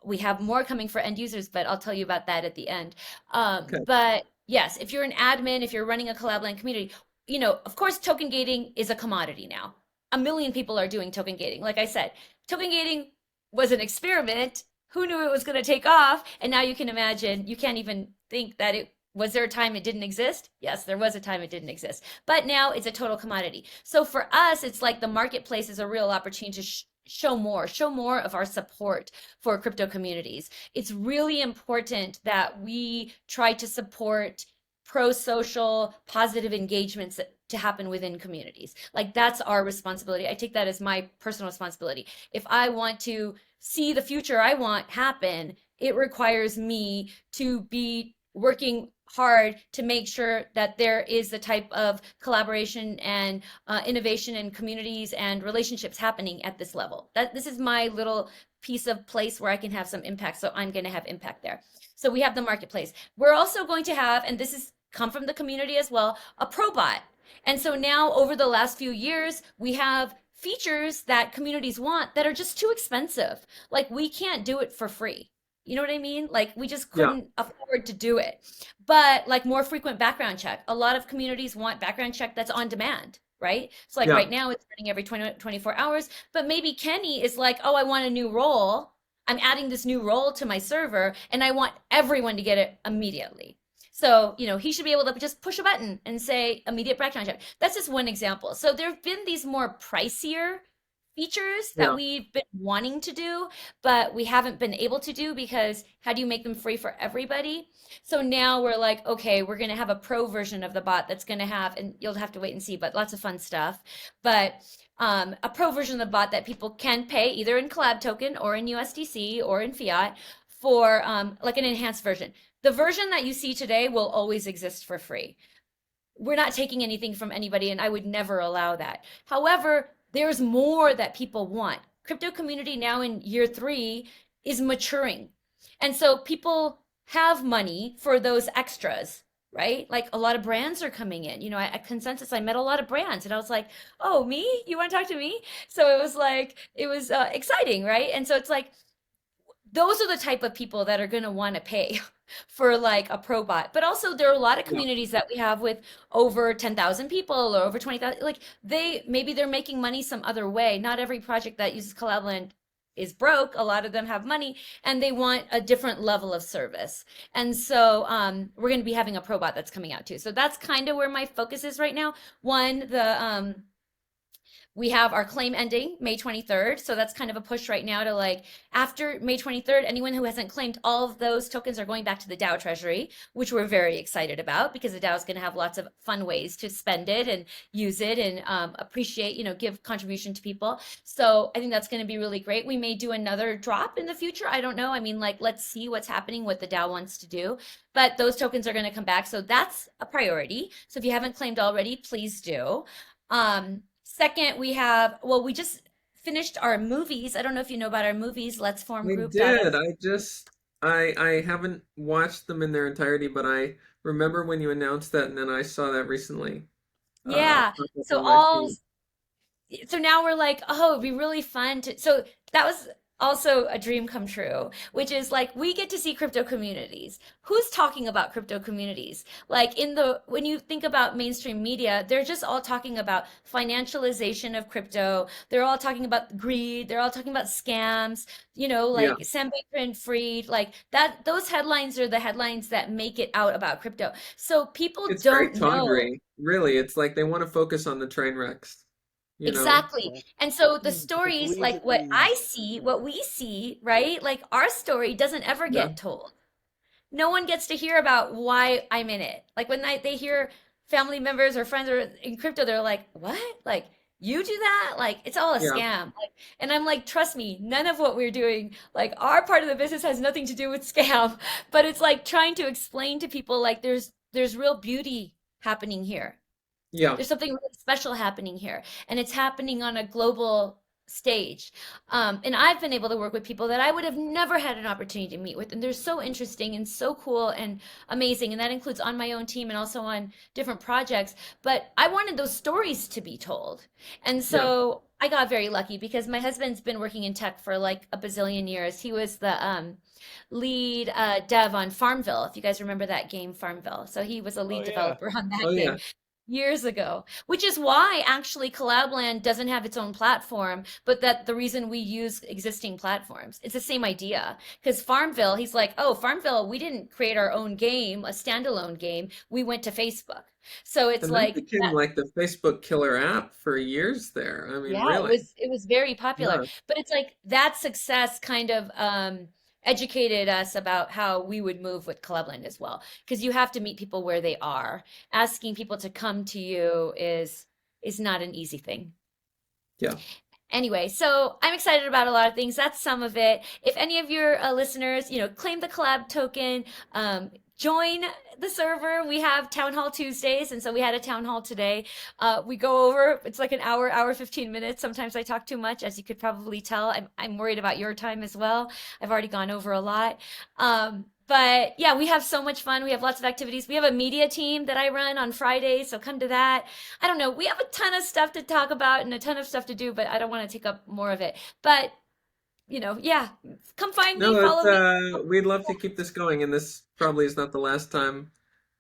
We have more coming for end users, but I'll tell you about that at the end. Okay. But yes, if you're an admin, if you're running a Collab.Land community, of course, token gating is a commodity now. A million people are doing token gating. Like I said, token gating was an experiment. Who knew it was going to take off? And now you can imagine, you can't even think that was there a time it didn't exist? Yes, there was a time it didn't exist. But now it's a total commodity. So for us, it's like the marketplace is a real opportunity to show more of our support for crypto communities. It's really important that we try to support pro-social positive engagements to happen within communities. Like that's our responsibility. I take that as my personal responsibility. If I want to see the future I want happen, it requires me to be working hard to make sure that there is the type of collaboration and innovation in communities and relationships happening at this level. That this is my little piece of place where I can have some impact. So I'm going to have impact there. So we have the marketplace. We're also going to have, and this is come from the community as well, a probot. And so now over the last few years, we have features that communities want that are just too expensive. Like we can't do it for free. You know what I mean? Like we just Yeah. couldn't afford to do it. But like more frequent background check. A lot of communities want background check that's on demand, right? So like Yeah. right now it's running every 24 hours, but maybe Kenny is like, "Oh, I want a new role. I'm adding this new role to my server and I want everyone to get it immediately." So, he should be able to just push a button and say immediate background check. That's just one example. So there have been these more pricier features that Yeah. we've been wanting to do, but we haven't been able to do because how do you make them free for everybody? So now we're like, okay, we're going to have a pro version of the bot that's going to have, and you'll have to wait and see, but lots of fun stuff. But a pro version of the bot that people can pay either in collab token or in USDC or in fiat for like an enhanced version. The version that you see today will always exist for free. We're not taking anything from anybody, and I would never allow that. However, there's more that people want. Crypto community now in year 3 is maturing. And so people have money for those extras, right? Like a lot of brands are coming in. At Consensus, I met a lot of brands, and I was like, oh, me? You want to talk to me? So it was like, it was exciting, right? And so it's like, those are the type of people that are going to want to pay for like a pro bot. But also there are a lot of Yeah. communities that we have with over 10,000 people or over 20,000. Like maybe they're making money some other way. Not every project that uses Collab.Land is broke. A lot of them have money and they want a different level of service. And so we're going to be having a pro bot that's coming out too. So that's kind of where my focus is right now. One, we have our claim ending May 23rd. So that's kind of a push right now to like after May 23rd, anyone who hasn't claimed all of those tokens are going back to the DAO treasury, which we're very excited about because the DAO is going to have lots of fun ways to spend it and use it and appreciate, give contribution to people. So I think that's going to be really great. We may do another drop in the future. I don't know. I mean, like, let's see what's happening, what the DAO wants to do. But those tokens are going to come back. So that's a priority. So if you haven't claimed already, please do. Second, we just finished our movies. I don't know if you know about our movies, Let's Form I Group. did. I haven't watched them in their entirety, but I remember when you announced that, and then I saw that recently Yeah. pop up So on my all feed. so now we're like, oh, it'd be really fun to. So that was also a dream come true, which is like we get to see crypto communities. Who's talking about crypto communities? Like when you think about mainstream media, they're just all talking about financialization of crypto. They're all talking about greed. They're all talking about scams, Yeah, like Sam Bankman-Fried, like that. Those headlines are the headlines that make it out about crypto. So people it's very don't know. tawdry. Really, it's like they want to focus on the train wrecks, you know? Exactly. And so the It's like stories, weeds like and what I weeds. see, what we see, right? Like our story doesn't ever Yeah, get told. No one gets to hear about why I'm in it. Like when they hear family members or friends are in crypto, they're like, "What? Like you do that? Like it's all a yeah, scam." Like, and I'm like, "Trust me, none of what we're doing, like our part of the business has nothing to do with scam." But it's like trying to explain to people like there's real beauty happening here. yeah, There's something really special happening here, and it's happening on a global stage. And I've been able to work with people that I would have never had an opportunity to meet with, and they're so interesting and so cool and amazing. And that includes on my own team and also on different projects. But I wanted those stories to be told, and yeah. so I got very lucky because my husband's been working in tech for like a bazillion years. He was the lead dev on Farmville, if you guys remember that game, Farmville. So he was a Oh lead yeah. developer on that Oh game yeah, years ago, which is why actually Collab.Land doesn't have its own platform, but that the reason we use existing platforms. It's the same idea. Because Farmville, he's like, oh, Farmville, we didn't create our own game, a standalone game. We went to Facebook. So it's and that like became that. like the Facebook killer app for years there. I mean, Yeah, it really. was it was very popular. Yeah, But it's like that success kind of educated us about how we would move with Clubland as well. Because you have to meet people where they are. Asking people to come to you is not an easy thing. yeah. Anyway, so I'm excited about a lot of things. That's some of it. If any of your listeners, claim the collab token, join the server. We have town hall Tuesdays, and so we had a town hall today. We go over. It's like an hour, 15 minutes. Sometimes I talk too much, as you could probably tell. I'm worried about your time as well. I've already gone over a lot. But yeah, we have so much fun. We have lots of activities. We have a media team that I run on Fridays, so come to that. I don't know. We have a ton of stuff to talk about and a ton of stuff to do, but I don't want to take up more of it. But yeah, come find me, No, follow me. we'd love to keep this going, and this probably is not the last time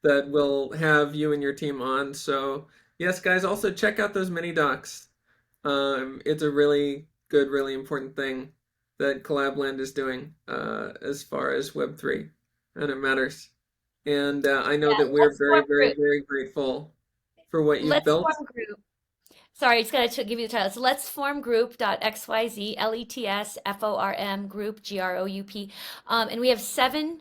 that we'll have you and your team on. So, yes, guys, also check out those mini docs. It's a really good, really important thing that Collab.Land is doing as far as Web3, and it matters. And I know Yeah, that we're let's very, form very, group. very grateful for what you've Let's built. form group. Sorry, it's gonna give you the title. So let's form group.xyz, LETSFORM group, GROUP. And we have seven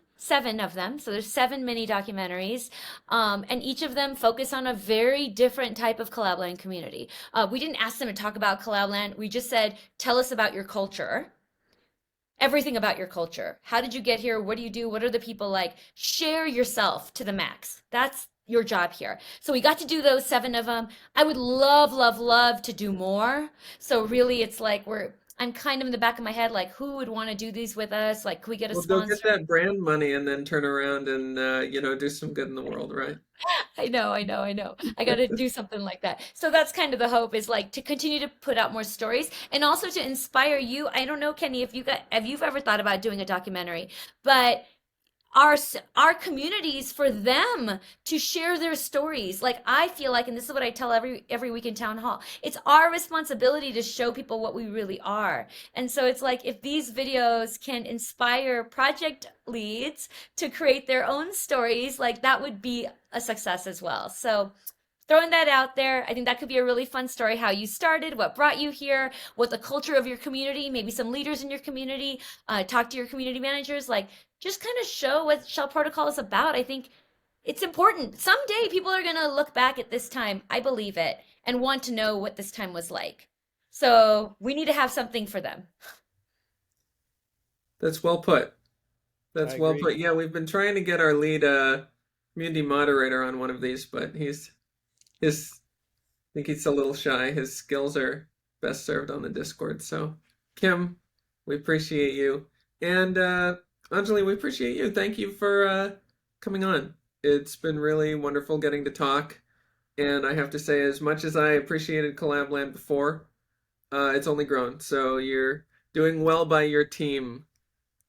of them. So there's seven mini documentaries. And each of them focus on a very different type of Collabland community. We didn't ask them to talk about Collabland. We just said, tell us about your culture, everything about your culture. How did you get here? What do you do? What are the people like? Share yourself to the max. That's your job here. So we got to do those seven of them. I would love, love, love to do more. So really, it's like I'm kind of in the back of my head, like, who would want to do these with us? Like, could we get a We'll go get sponsor? that brand money and then turn around and do some good in the world, right? I know, I know, I know. I got to do something like that. So that's kind of the hope is like to continue to put out more stories and also to inspire you. I don't know, Kenny, if you've ever thought about doing a documentary, but our communities for them to share their stories. Like I feel like, and this is what I tell every week in town hall, it's our responsibility to show people what we really are. And so it's like if these videos can inspire project leads to create their own stories, like that would be a success as well. So throwing that out there, I think that could be a really fun story, how you started, what brought you here, what the culture of your community, maybe some leaders in your community, talk to your community managers, like just kind of show what Shell Protocol is about. I think it's important. Someday people are going to look back at this time, I believe it, and want to know what this time was like. So we need to have something for them. That's well put. I That's well agree. put. Yeah, we've been trying to get our lead community moderator on one of these, but his I think he's a little shy. His skills are best served on the Discord. So, Kim, we appreciate you. And Anjali, we appreciate you. Thank you for coming on. It's been really wonderful getting to talk. And I have to say, as much as I appreciated Collab.Land before, it's only grown. So you're doing well by your team,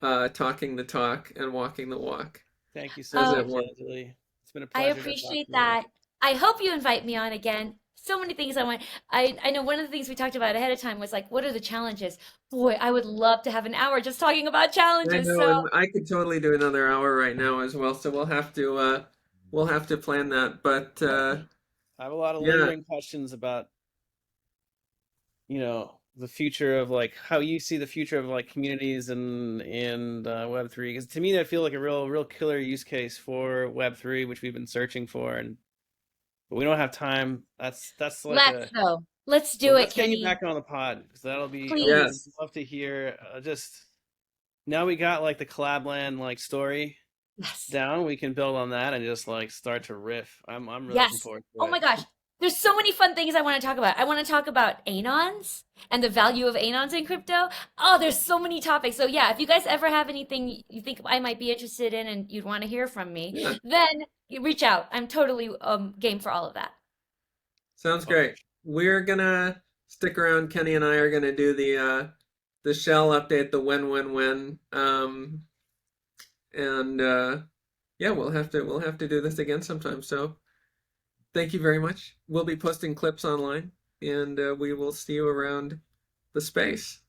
talking the talk and walking the walk, Thank you so as Oh, it much, were. Anjali. It's been a I pleasure to talk appreciate to you. that. I hope you invite me on again. So many things I want. I know one of the things we talked about ahead of time was like, what are the challenges? Boy, I would love to have an hour just talking about I challenges. know, So, and I could totally do another hour right now as well. So we'll have to plan that. But I have a lot of yeah, lingering questions about, the future of like how you see the future of like communities and Web3. Because to me, I feel like a real killer use case for Web3, which we've been searching for, and but we don't have time. That's like let's a though. Let's do Well, it, let's get you Kenny. back on the pod because that'll be. I would Please. yes, love to hear. Just now we got like the Collab.Land like story Yes. down. We can build on that and just like start to riff. I'm really looking Yes. forward to Oh my it. gosh. There's so many fun things I want to talk about. I want to talk about anons and the value of anons in crypto. Oh, there's so many topics. So yeah, if you guys ever have anything you think I might be interested in and you'd want to hear from me, yeah, then you reach out. I'm totally game for all of that. sounds Oh, for great. We're gonna stick around. Kenny and I are gonna do the shell update, the when, and yeah, we'll have to do this again sometime. So thank you very much. We'll be posting clips online, and we will see you around the space.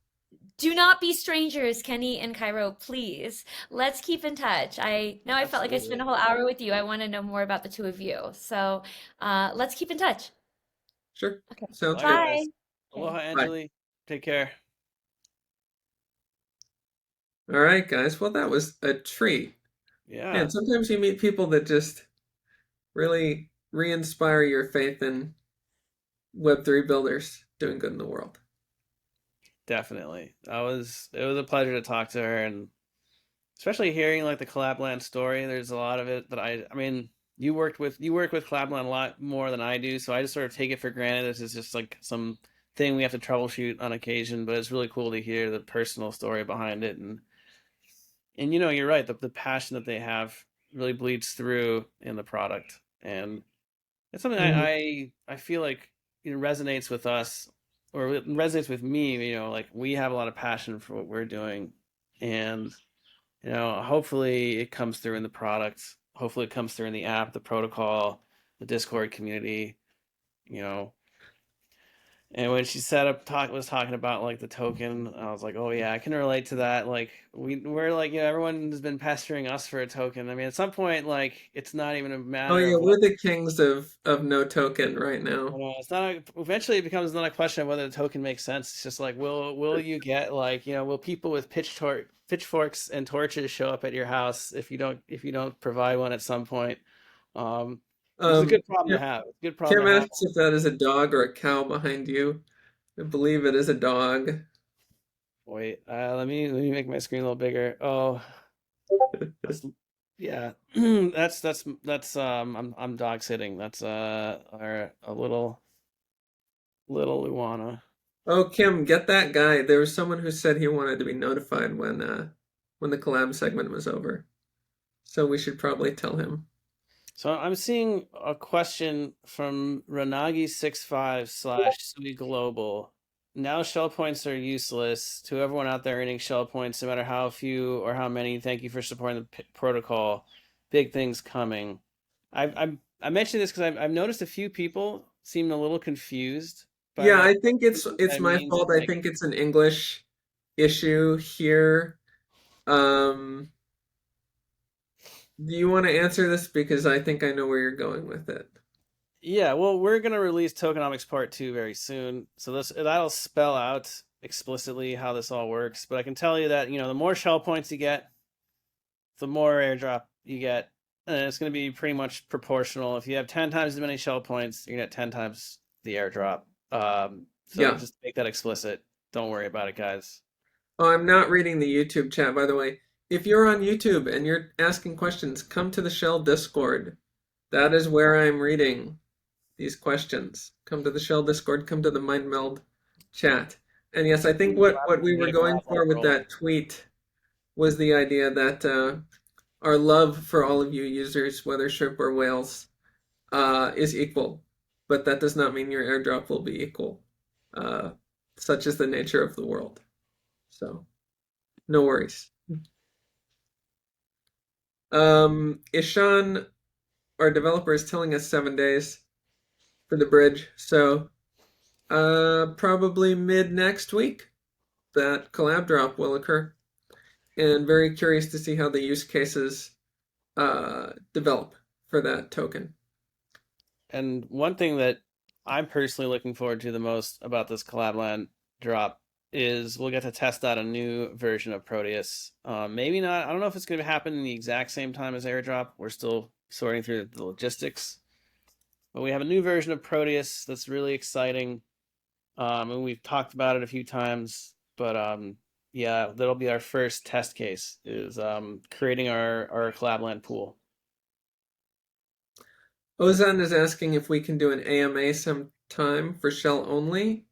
Do not be strangers, Kenny and Cairo, please. Let's keep in touch. I know I felt like I spent a absolutely. whole hour with you. I want to know more about the two of you. So let's keep in touch. Sure, Okay. sounds Bye, good. Bye. guys. Okay. Aloha, Bye. Anjali. Take care. All right, guys. Well, that was a treat. Yeah, Man, sometimes you meet people that just really re-inspire your faith in Web3 builders doing good in the world. definitely. It was a pleasure to talk to her and especially hearing like the Collab.Land story. There's a lot of it that I mean, you work with Collab.Land a lot more than I do, so I just sort of take it for granted. This is just like some thing we have to troubleshoot on occasion, but it's really cool to hear the personal story behind it and you're right, the passion that they have really bleeds through in the product. And it's something Mhm. I feel like it resonates with us or it resonates with me, like we have a lot of passion for what we're doing, and hopefully it comes through in the product. Hopefully it comes through in the app, the protocol, the Discord community, you know. And when she set up was talking about like the token, I was like, oh yeah, I can relate to that. Like we're like, everyone has been pestering us for a token. I mean, at some point, like it's not even a Oh matter yeah, of what. we're the kings of no token right now. It's not. Eventually, it becomes not a question of whether the token makes sense. It's just like, will you get like, will people with pitchforks and torches show up at your house if you don't provide one at some point? This is a Um, good problem to Kim, have. It's a good problem Kim to have. asks if that is a dog or a cow behind you. I believe it is a dog. Wait, let me make my screen a little bigger. Oh, that's yeah. That's I'm dog sitting. That's our a little Luana. Oh, Kim, get that guy. There was someone who said he wanted to be notified when the collab segment was over. So we should probably tell him. So I'm seeing a question from Ranagi65 slash Sui Global. Now shell points are useless. To everyone out there earning shell points, no matter how few or how many, thank you for supporting the protocol. Big things coming. I mentioned this because I've noticed a few people seem a little confused by Yeah, that. I think What it's that my means fault. is I like, think it's an English issue here. Um, do you want to answer this? Because I think I know where you're going with it. yeah, well, we're gonna release Tokenomics Part 2 very soon, so that'll spell out explicitly how this all works. But I can tell you that the more shell points you get, the more airdrop you get, and it's gonna be pretty much proportional. If you have 10 times as many shell points, you're gonna get 10 times the airdrop. So Yeah. just make that explicit. Don't worry about it, guys. Oh, I'm not reading the YouTube chat, by the way. If you're on YouTube and you're asking questions, come to the Shell Discord. That is where I'm reading these questions. Come to the Shell Discord, come to the Mindmeld chat. And yes, I think what we were going for with that tweet was the idea that our love for all of you users, whether shrimp or whales, is equal. But that does not mean your airdrop will be equal. Uh, Such is the nature of the world. So, no worries. Ishan, our developer, is telling us 7 days for the bridge. So, probably mid next week, that collab drop will occur. And very curious to see how the use cases develop for that token. And one thing that I'm personally looking forward to the most about this Collab.Land drop is we'll get to test out a new version of Proteus. Maybe not. I don't know if it's going to happen in the exact same time as airdrop. We're still sorting through the logistics, but we have a new version of Proteus that's really exciting. And we've talked about it a few times, but yeah, that'll be our first test case is creating our Collab.Land pool. Ozan is asking if we can do an AMA sometime for Shell only.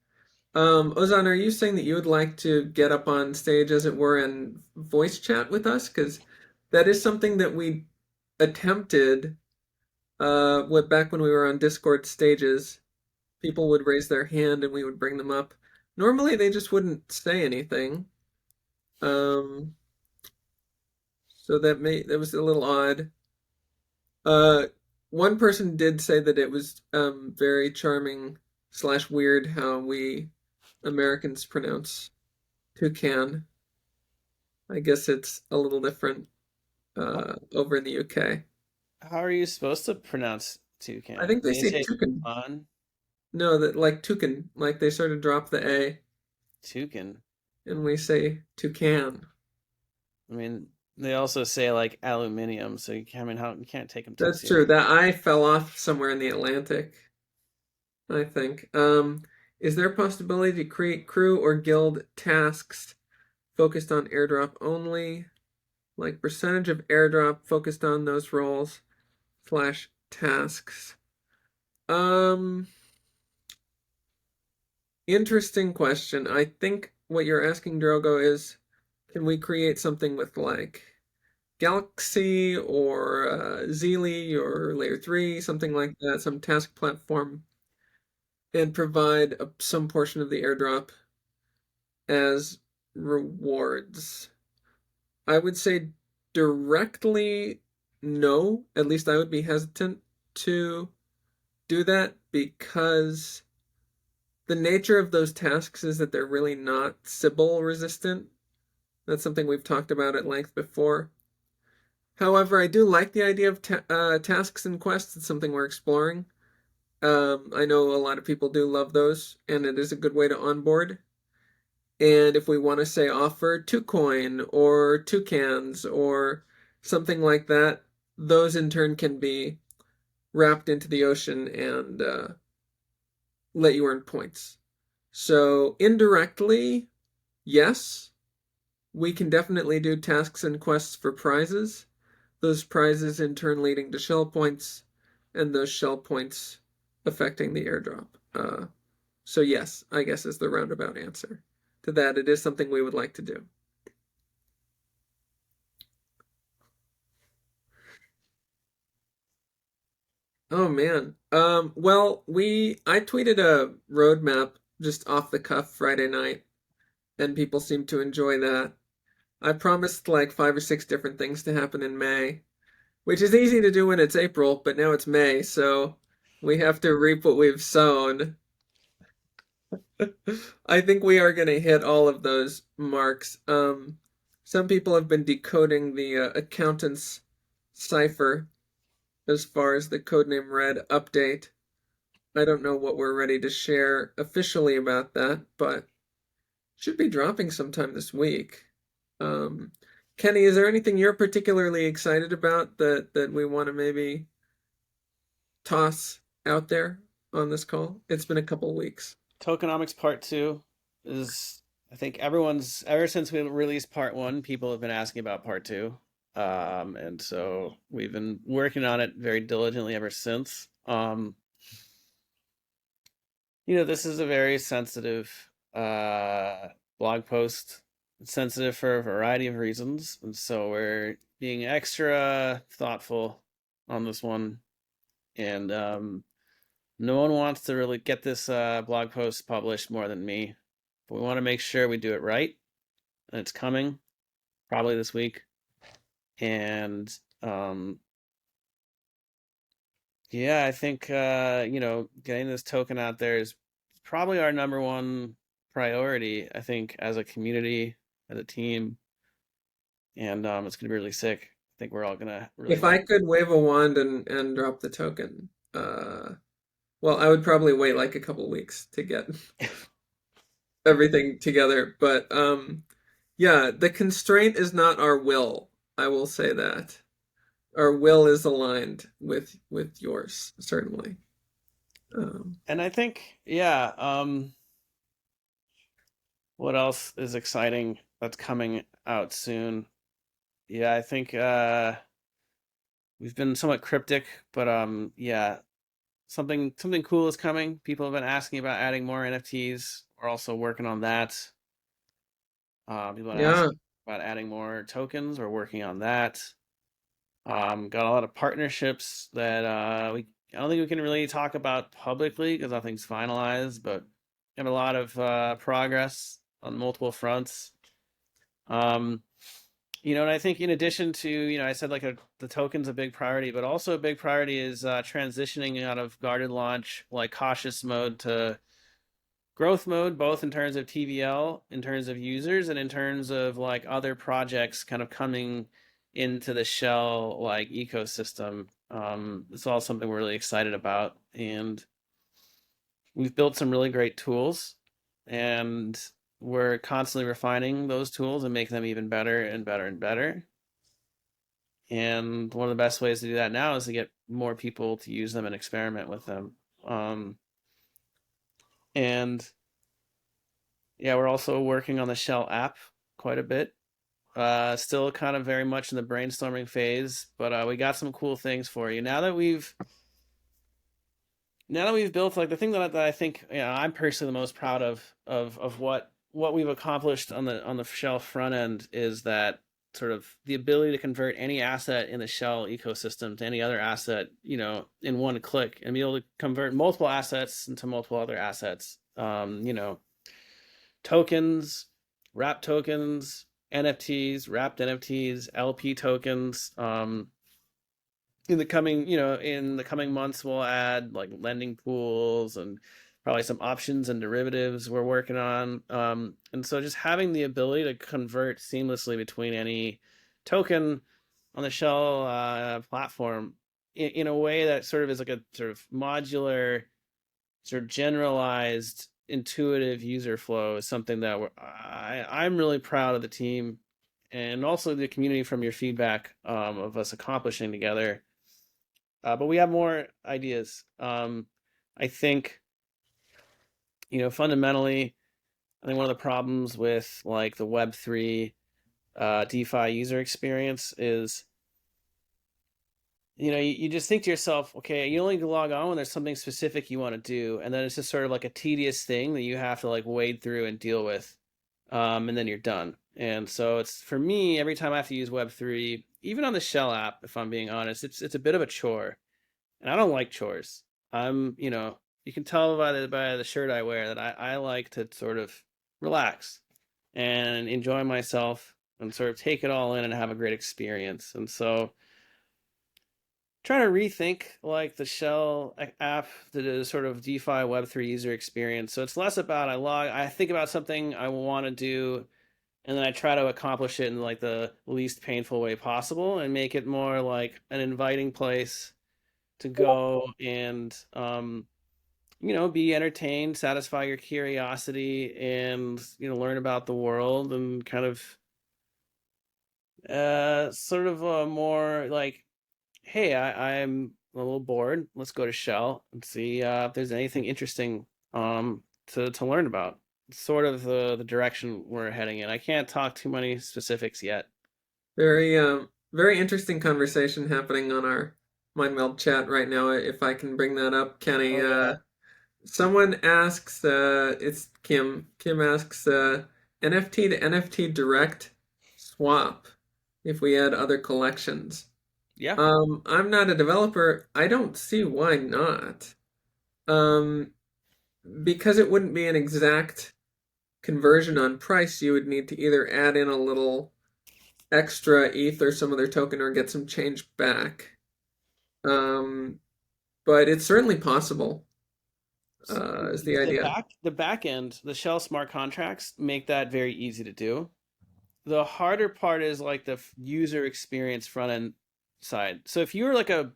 Ozan, are you saying that you would like to get up on stage, as it were, and voice chat with us? Because that is something that we attempted back when we were on Discord stages. People would raise their hand and we would bring them up. Normally, they just wouldn't say anything. Um, so that was a little odd. Uh, One person did say that it was very charming slash weird how we Americans pronounce toucan. I guess it's a little different over in the UK. How are you supposed to pronounce I toucan? think they say toucan. On No, that like toucan, like they sort of drop the A toucan. and we say toucan. I mean, they also say like aluminium, so I mean, how you can't take them too That's true. serious. That I fell off somewhere in the Atlantic, I think. Is there a possibility to create crew or guild tasks focused on airdrop only? Like percentage of airdrop focused on those roles slash tasks. Um, Interesting question. I think what you're asking, Drogo, is can we create something with like Galaxy or Zeely or Layer 3, something like that, some task platform and provide some portion of the airdrop as rewards. I would say directly no. At least I would be hesitant to do that because the nature of those tasks is that they're really not Sybil resistant. That's something we've talked about at length before. However, I do like the idea of tasks and quests. It's something we're exploring. I know a lot of people do love those, and it is a good way to onboard. And if we want to say offer 2 coin or 2 cans or something like that, those in turn can be wrapped into the ocean and let you earn points. So indirectly, yes, we can definitely do tasks and quests for prizes. Those prizes in turn leading to shell points, and those shell points affecting the airdrop. So yes, I guess is the roundabout answer to that. It is something we would like to do. Oh man. Well, I tweeted a roadmap just off the cuff Friday night, and people seem to enjoy that. I promised like 5 or 6 different things to happen in May, which is easy to do when it's April, but now it's May, so we have to reap what we've sown. I think we are going to hit all of those marks. Some people have been decoding the accountant's cipher as far as the codename red update. I don't know what we're ready to share officially about that, but should be dropping sometime this week. Um, Kenny, is there anything you're particularly excited about that we want to maybe toss out there on this call? It's been a couple weeks. Tokenomics Part 2 is, I think everyone's, ever since we released Part 1, people have been asking about Part 2. And so we've been working on it very diligently ever since. This is a very sensitive blog post. It's sensitive for a variety of reasons, and so we're being extra thoughtful on this one. And no one wants to really get this blog post published more than me, but we want to make sure we do it right. And it's coming probably this week. And yeah, I think getting this token out there is probably our number one priority, I think, as a community, as a team. And it's gonna be really sick. I think we're all gonna really If like I it. could wave a wand and drop the token, well, I would probably wait like a couple weeks to get everything together. But yeah, the constraint is not our will. I will say that. Our will is aligned with yours, certainly. And I think, yeah, what else is exciting that's coming out soon? Yeah, I think we've been somewhat cryptic, but yeah, something cool is coming. People have been asking about adding more NFTs. We're also working on that. People have been Yeah, asking about adding more tokens. We're working on that. Got a lot of partnerships that I don't think we can really talk about publicly because nothing's finalized, but we have a lot of progress on multiple fronts. Um, and I think in addition to, I said like the token's a big priority, but also a big priority is transitioning out of guarded launch, like cautious mode to growth mode, both in terms of TVL, in terms of users, and in terms of like other projects kind of coming into the shell like ecosystem. It's all something we're really excited about, and we've built some really great tools, and we're constantly refining those tools and making them even better and better and better. And one of the best ways to do that now is to get more people to use them and experiment with them. And yeah, we're also working on the Shell app quite a bit. Still kind of very much in the brainstorming phase, but we got some cool things for you. Now that we've built like the thing that I think I'm personally the most proud of what we've accomplished on the Shell front end is that sort of the ability to convert any asset in the shell ecosystem to any other asset, in one click, and be able to convert multiple assets into multiple other assets. Tokens, wrap tokens, NFTs, wrapped NFTs, LP tokens. In the coming months, we'll add like lending pools and probably some options and derivatives we're working on. And so just having the ability to convert seamlessly between any token on the shell platform in a way that sort of is like a sort of modular, sort of generalized, intuitive user flow is something that I'm really proud of the team and also the community from your feedback of us accomplishing together. But we have more ideas. I think, fundamentally, I think one of the problems with like the Web3 DeFi user experience is, you just think to yourself, okay, you only log on when there's something specific you want to do, and then it's just sort of like a tedious thing that you have to like wade through and deal with, and then you're done. And so it's for me every time I have to use Web3, even on the Shell app, if I'm being honest, it's a bit of a chore, and I don't like chores. You can tell by the shirt I wear that I like to sort of relax and enjoy myself and sort of take it all in and have a great experience. And so trying to rethink like the Shell app, the sort of DeFi Web3 user experience. So it's less about I think about something I want to do, and then I try to accomplish it in like the least painful way possible, and make it more like an inviting place to go and be entertained, satisfy your curiosity, and learn about the world, and kind of sort of a more like, hey, I'm a little bored. Let's go to Shell and see if there's anything interesting to learn about. It's sort of the direction we're heading in. I can't talk too many specifics yet. Very very interesting conversation happening on our Mindmeld chat right now. If I can bring that up, Kenny. Oh yeah. Someone asks, it's Kim. Kim asks, NFT to NFT direct swap if we add other collections. Yeah. I'm not a developer. I don't see why not. Um, because it wouldn't be an exact conversion on price. You would need to either add in a little extra ETH or some other token or get some change back. Um, but it's certainly possible, is the The idea. back end, the Shell smart contracts make that very easy to do. The harder part is like the user experience front end side. So if you're like a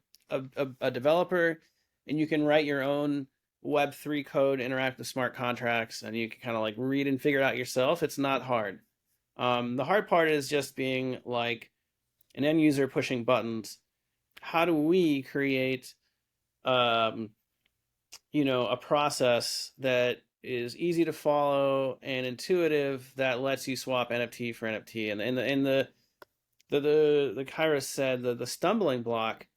developer and you can write your own Web3 code, interact with smart contracts, and you can kind of like read and figure it out yourself, it's not hard. The hard part is just being like an end user pushing buttons. How do we create um, a process that is easy to follow and intuitive that lets you swap NFT for NFT? And the Kairos said that the stumbling block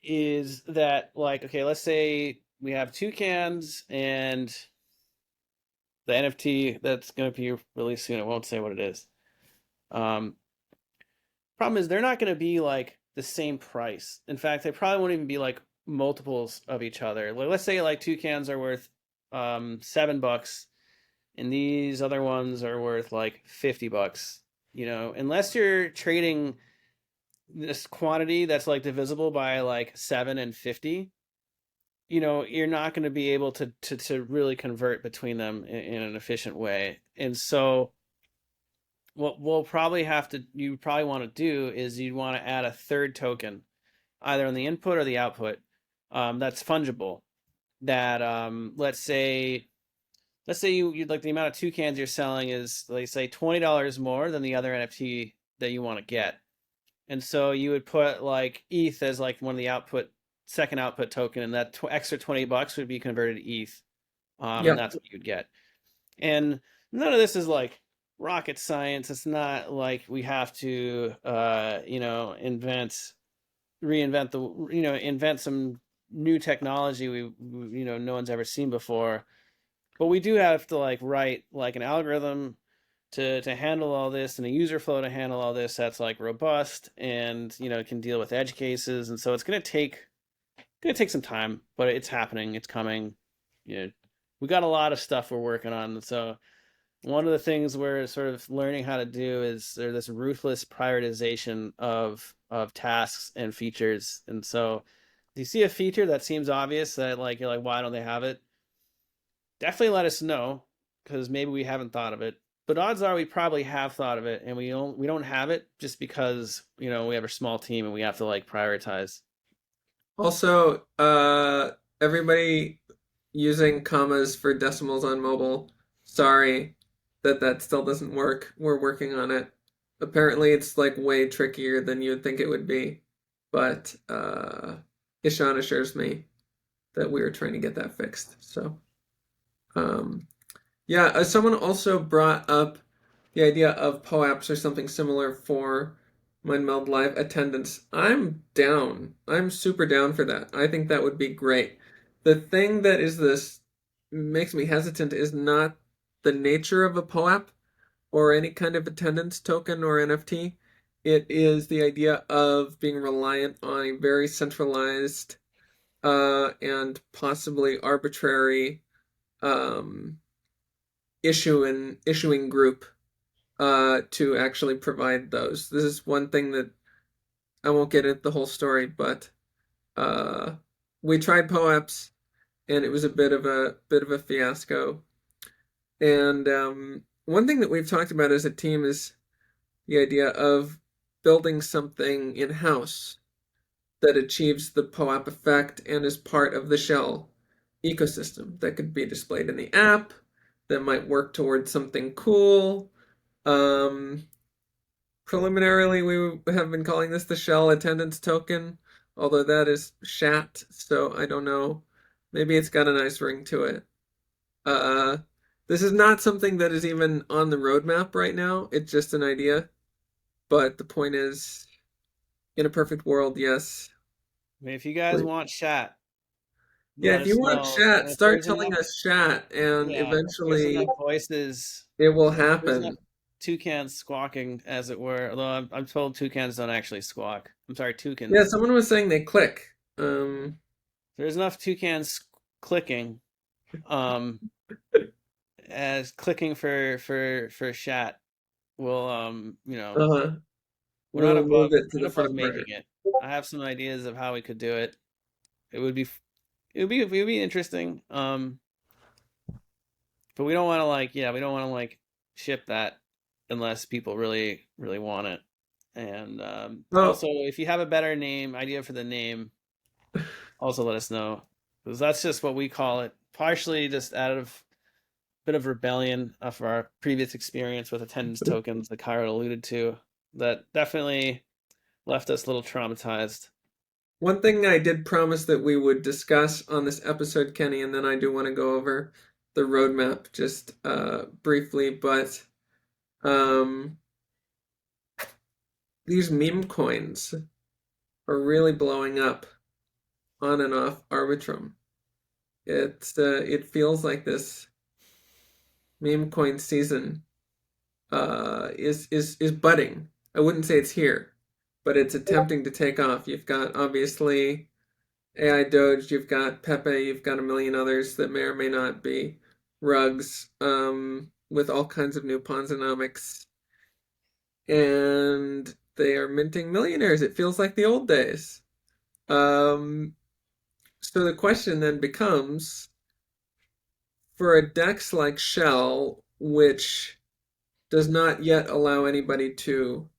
is that, like, okay, let's say we have two cans and the NFT that's going to be released soon. I won't say what it is. Um, Problem is they're not going to be like the same price. In fact, they probably won't even be like multiples of each other. Like, let's say like two cans are worth $7, and these other ones are worth like $50. Unless you're trading this quantity that's like divisible by like 7 and 50, you're not going to be able to really convert between them in an efficient way. And so what you probably want to do is you'd want to add a third token, either on the input or the output, that's fungible. That let's say you like the amount of toucans you're selling is, like, say $20 more than the other NFT that you want to get, and so you would put like ETH as like one of the second output token, and that extra $20 would be converted to ETH, and Yep. that's what you'd get. And none of this is like rocket science. It's not like we have to, invent some new technology no one's ever seen before. But we do have to like write like an algorithm to handle all this and a user flow to handle all this that's like robust and can deal with edge cases. And so it's gonna take some time, but it's happening. It's coming. You know, we got a lot of stuff we're working on. So one of the things we're sort of learning how to do is there's this ruthless prioritization of tasks and features. And so if you see a feature that seems obvious that like you're like, why don't they have it? Definitely let us know because maybe we haven't thought of it. But odds are we probably have thought of it and we don't have it just because we have a small team and we have to like prioritize. Also, everybody using commas for decimals on mobile, sorry that that still doesn't work. We're working on it. Apparently, it's like way trickier than you would think it would be, but Ishan assures me that we are trying to get that fixed. So, um, yeah, someone also brought up the idea of POAPs or something similar for Mindmeld Live attendance. I'm down. I'm super down for that. I think that would be great. The thing that is this makes me hesitant is not the nature of a POAP or any kind of attendance token or NFT. It is the idea of being reliant on a very centralized and possibly arbitrary um, issuing group to actually provide those. This is one thing that I won't get into the whole story, but uh, we tried POAPs and it was a bit of a fiasco. And one thing that we've talked about as a team is the idea of building something in-house that achieves the POAP effect and is part of the shell ecosystem that could be displayed in the app, that might work towards something cool. Um, Preliminarily, we have been calling this the shell attendance token, although that is shat, so I don't know. Maybe it's got a nice ring to it. Uh, this is not something that is even on the roadmap right now. It's just an idea. But the point is, in a perfect world, yes. I mean, if you guys Please. want chat, Yeah, let if you us want know. chat, And if start there's telling enough, us chat, and yeah, if there's enough eventually voices, it will if there's enough happen. toucans squawking, as it were. Although I'm told toucans don't actually squawk. I'm sorry, Yeah, toucans. someone was saying they click. Um, There's enough toucans clicking, um, as clicking for chat will uh-huh. we're not We'll move above it to not the above front making burner. it. I have some ideas of how we could do it. It would be it would be interesting. But we don't want to we don't want to like ship that unless people really really want it. And Oh, also, if you have a better name idea for the name, also let us know because that's just what we call it. Partially just out of bit of rebellion of our previous experience with attendance tokens that Kyra alluded to. That definitely left us a little traumatized. one thing I did promise that we would discuss on this episode, Kenny, and then I do want to go over the roadmap just briefly, but um, these meme coins are really blowing up on and off Arbitrum. It feels like this meme coin season is budding. I wouldn't say it's here, but it's attempting to take off. You've got obviously AI Doge, you've got Pepe, you've got a million others that may or may not be rugs, with all kinds of new Ponzonomics, and they are minting millionaires. It feels like the old days. Um, so the question then becomes, for a DEX like Shell, which does not yet allow anybody to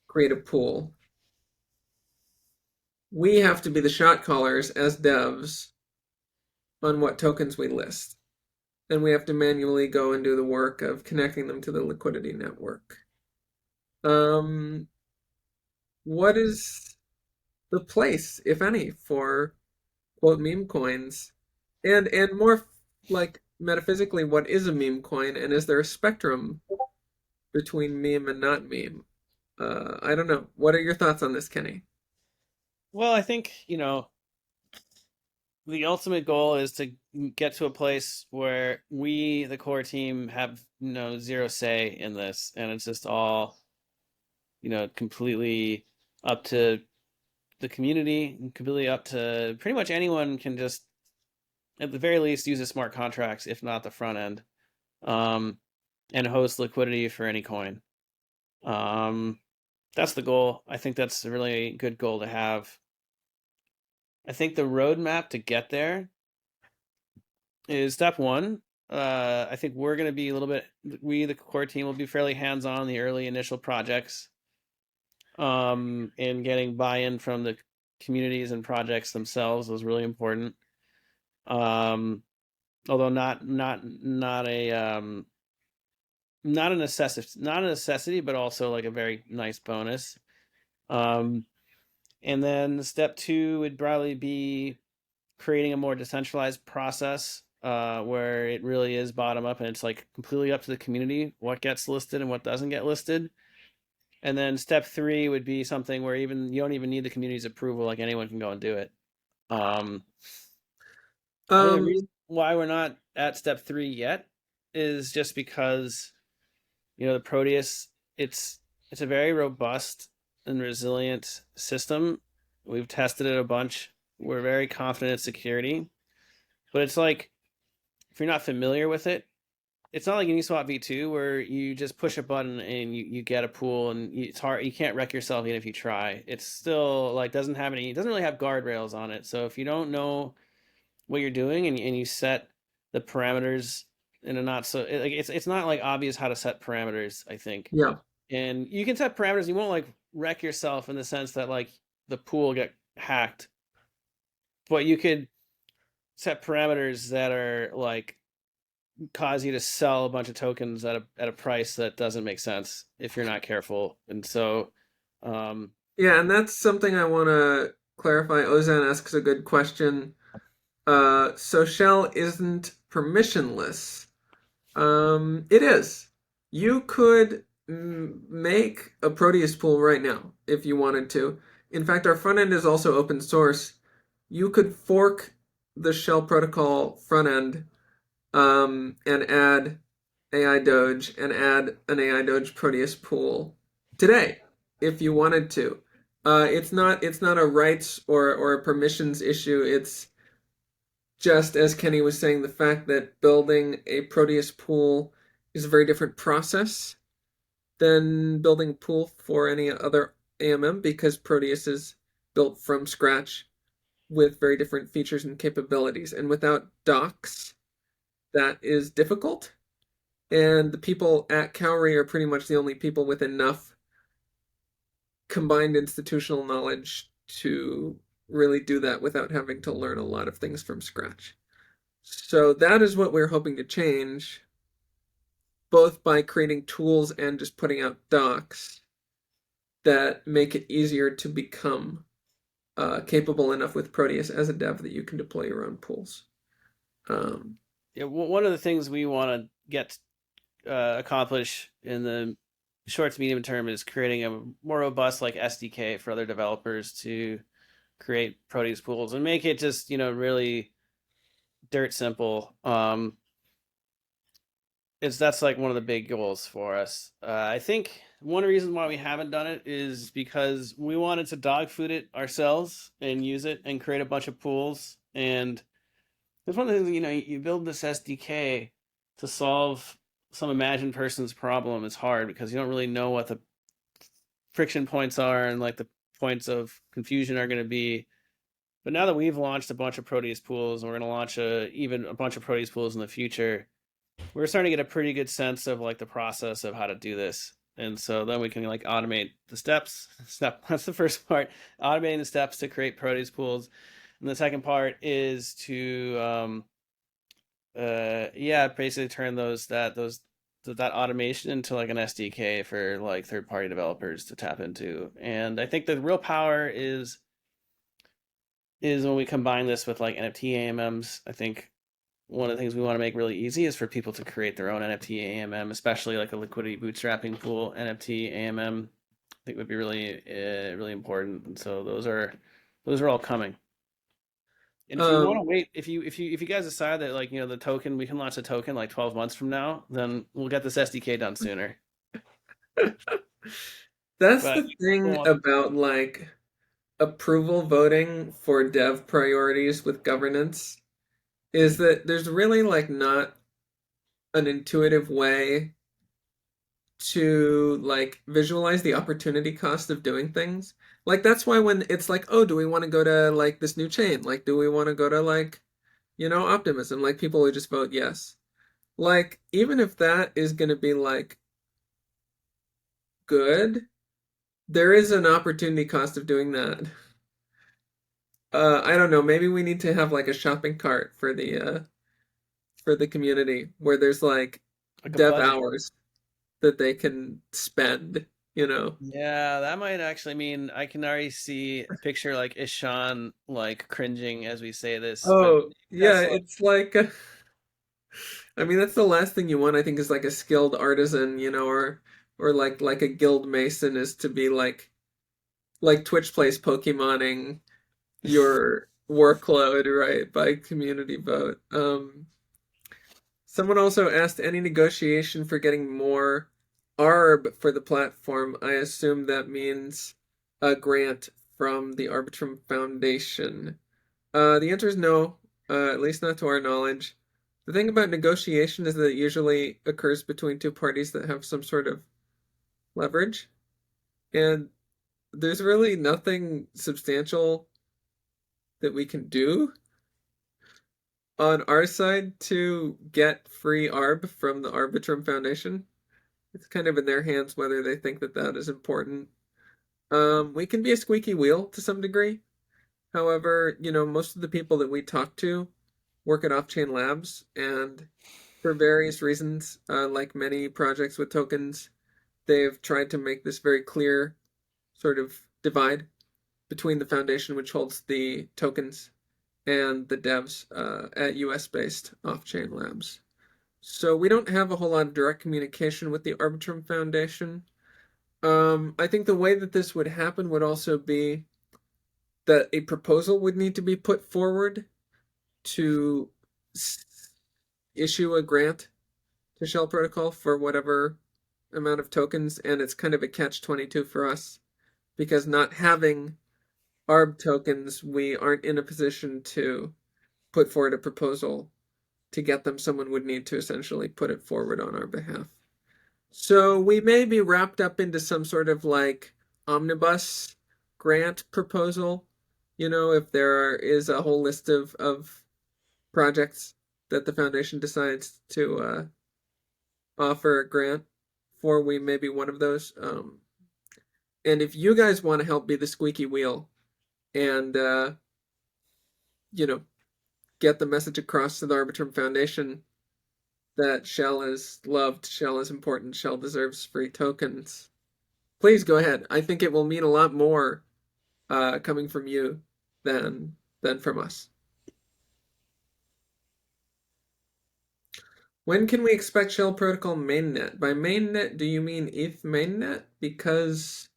create a pool, we have to be the shot callers as devs on what tokens we list. And we have to manually go and do the work of connecting them to the liquidity network. Um, what is the place, if any, for quote meme coins? And more like metaphysically, what is a meme coin? And is there a spectrum between meme and not meme? I don't know. What are your thoughts on this, Kenny? Well, I think the ultimate goal is to get to a place where we, the core team, have zero say in this, and it's just all completely up to the community, and completely up to pretty much anyone can just at the very least use a smart contracts, if not the front end, um, and host liquidity for any coin. Um, that's the goal. I think that's a really good goal to have. I think the roadmap to get there is step one. I think we're going to be a little bit, we, the core team, will be fairly hands on in the early initial projects, and getting buy in from the communities and projects themselves was really important. Um, Although not a not a necessity, but also like a very nice bonus. Um, and then step two would probably be creating a more decentralized process, where it really is bottom up and it's like completely up to the community what gets listed and what doesn't get listed. And then step three would be something where even you don't even need the community's approval, like anyone can go and do it. Um, I think the Um, reason why we're not at step three yet is just because the Proteus, it's a very robust and resilient system. We've tested it a bunch. We're very confident in security, but it's like if you're not familiar with it, it's not like Uniswap v2 where you just push a button and you get a pool, and it's hard. You can't wreck yourself even if you try. It's still like it doesn't really have guardrails on it. So if you don't know what you're doing and you set the parameters in a not so like it's not like obvious how to set parameters, I think. yeah. And you can set parameters, you won't like wreck yourself in the sense that like the pool get hacked, but you could set parameters that are like cause you to sell a bunch of tokens at a price that doesn't make sense if you're not careful. And so um Yeah, and that's something I want to clarify. Ozan asks a good question. So Shell isn't permissionless. It is. You could make a Proteus pool right now if you wanted to. In fact, our front end is also open source. You could fork the Shell protocol front end, and add AI Doge and add an AI Doge Proteus pool today if you wanted to. It's not a rights or a permissions issue. It's just as Kenny was saying, the fact that building a Proteus pool is a very different process than building a pool for any other AMM because Proteus is built from scratch with very different features and capabilities. And without docs, that is difficult. And the people at Cowrie are pretty much the only people with enough combined institutional knowledge to really do that without having to learn a lot of things from scratch. So that is what we're hoping to change, both by creating tools and just putting out docs that make it easier to become capable enough with Proteus as a dev that you can deploy your own pools. Um, yeah, one of the things we want to get accomplish in the short to medium term is creating a more robust like SDK for other developers to create Proteus pools and make it just really dirt simple. It's That's like one of the big goals for us. I think one of the reasons why we haven't done it is because we wanted to dog food it ourselves and use it and create a bunch of pools. And it's one of the things, you build this SDK to solve some imagined person's problem. It's hard because you don't really know what the friction points are and like the points of confusion are going to be. But now that we've launched a bunch of Proteus pools and we're going to launch even a bunch of Proteus pools in the future, we're starting to get a pretty good sense of like the process of how to do this. And so then we can like automate the steps. That's the first part, automating the steps to create Proteus pools. And the second part is to yeah, basically turn that automation into like an SDK for like third party developers to tap into. And I think the real power is when we combine this with like NFT AMMs. I think one of the things we want to make really easy is for people to create their own NFT AMM, especially like a liquidity bootstrapping pool NFT AMM. I think would be really really important. And so those are all coming. And if you want to Um, wait, if you guys decide that like the token, we can launch a token like 12 months from now, then we'll get this SDK done sooner. that's But the we'll thing want about like approval voting for dev priorities with governance is that there's really like not an intuitive way to like visualize the opportunity cost of doing things. Like that's why when it's like, oh, do we want to go to like this new chain? Like, do we want to go to like, optimism? Like people would just vote yes. Like, even if that is going to be like good, there is an opportunity cost of doing that. I don't know, maybe we need to have like a shopping cart for the community where there's like like a dev budget. hours that they can spend, you know. Yeah, that might actually mean I can already see picture like Ishan like cringing as we say this, but Oh, yeah, that's like it's like I mean that's the last thing you want I think is like a skilled artisan, or like a guild mason is to be like Twitch plays Pokemoning your workload, right, by community vote. Someone also asked any negotiation for getting more ARB for the platform. I assume that means a grant from the Arbitrum Foundation. The answer is no, at least not to our knowledge. The thing about negotiation is that it usually occurs between two parties that have some sort of leverage, and there's really nothing substantial that we can do on our side to get free ARB from the Arbitrum Foundation. It's kind of in their hands whether they think that that is important. We can be a squeaky wheel to some degree. However, most of the people that we talk to work at Off-Chain Labs, and for various reasons, like many projects with tokens, they've tried to make this very clear sort of divide between the foundation, which holds the tokens, and the devs at US-based Off-Chain Labs. So we don't have a whole lot of direct communication with the Arbitrum Foundation. I think the way that this would happen would also be that a proposal would need to be put forward to issue a grant to Shell Protocol for whatever amount of tokens, and it's kind of a catch-22 for us because not having ARB tokens, we aren't in a position to put forward a proposal to get them. Someone would need to essentially put it forward on our behalf. So we may be wrapped up into some sort of like omnibus grant proposal, if there is a whole list of projects that the foundation decides to offer a grant for, we may be one of those. And if you guys want to help be the squeaky wheel and, you know, get the message across to the Arbitrum Foundation that Shell is loved, Shell is important, Shell deserves free tokens, please go ahead. I think it will mean a lot more coming from you than from us. When can we expect Shell Protocol mainnet? By mainnet, do you mean ETH mainnet? Because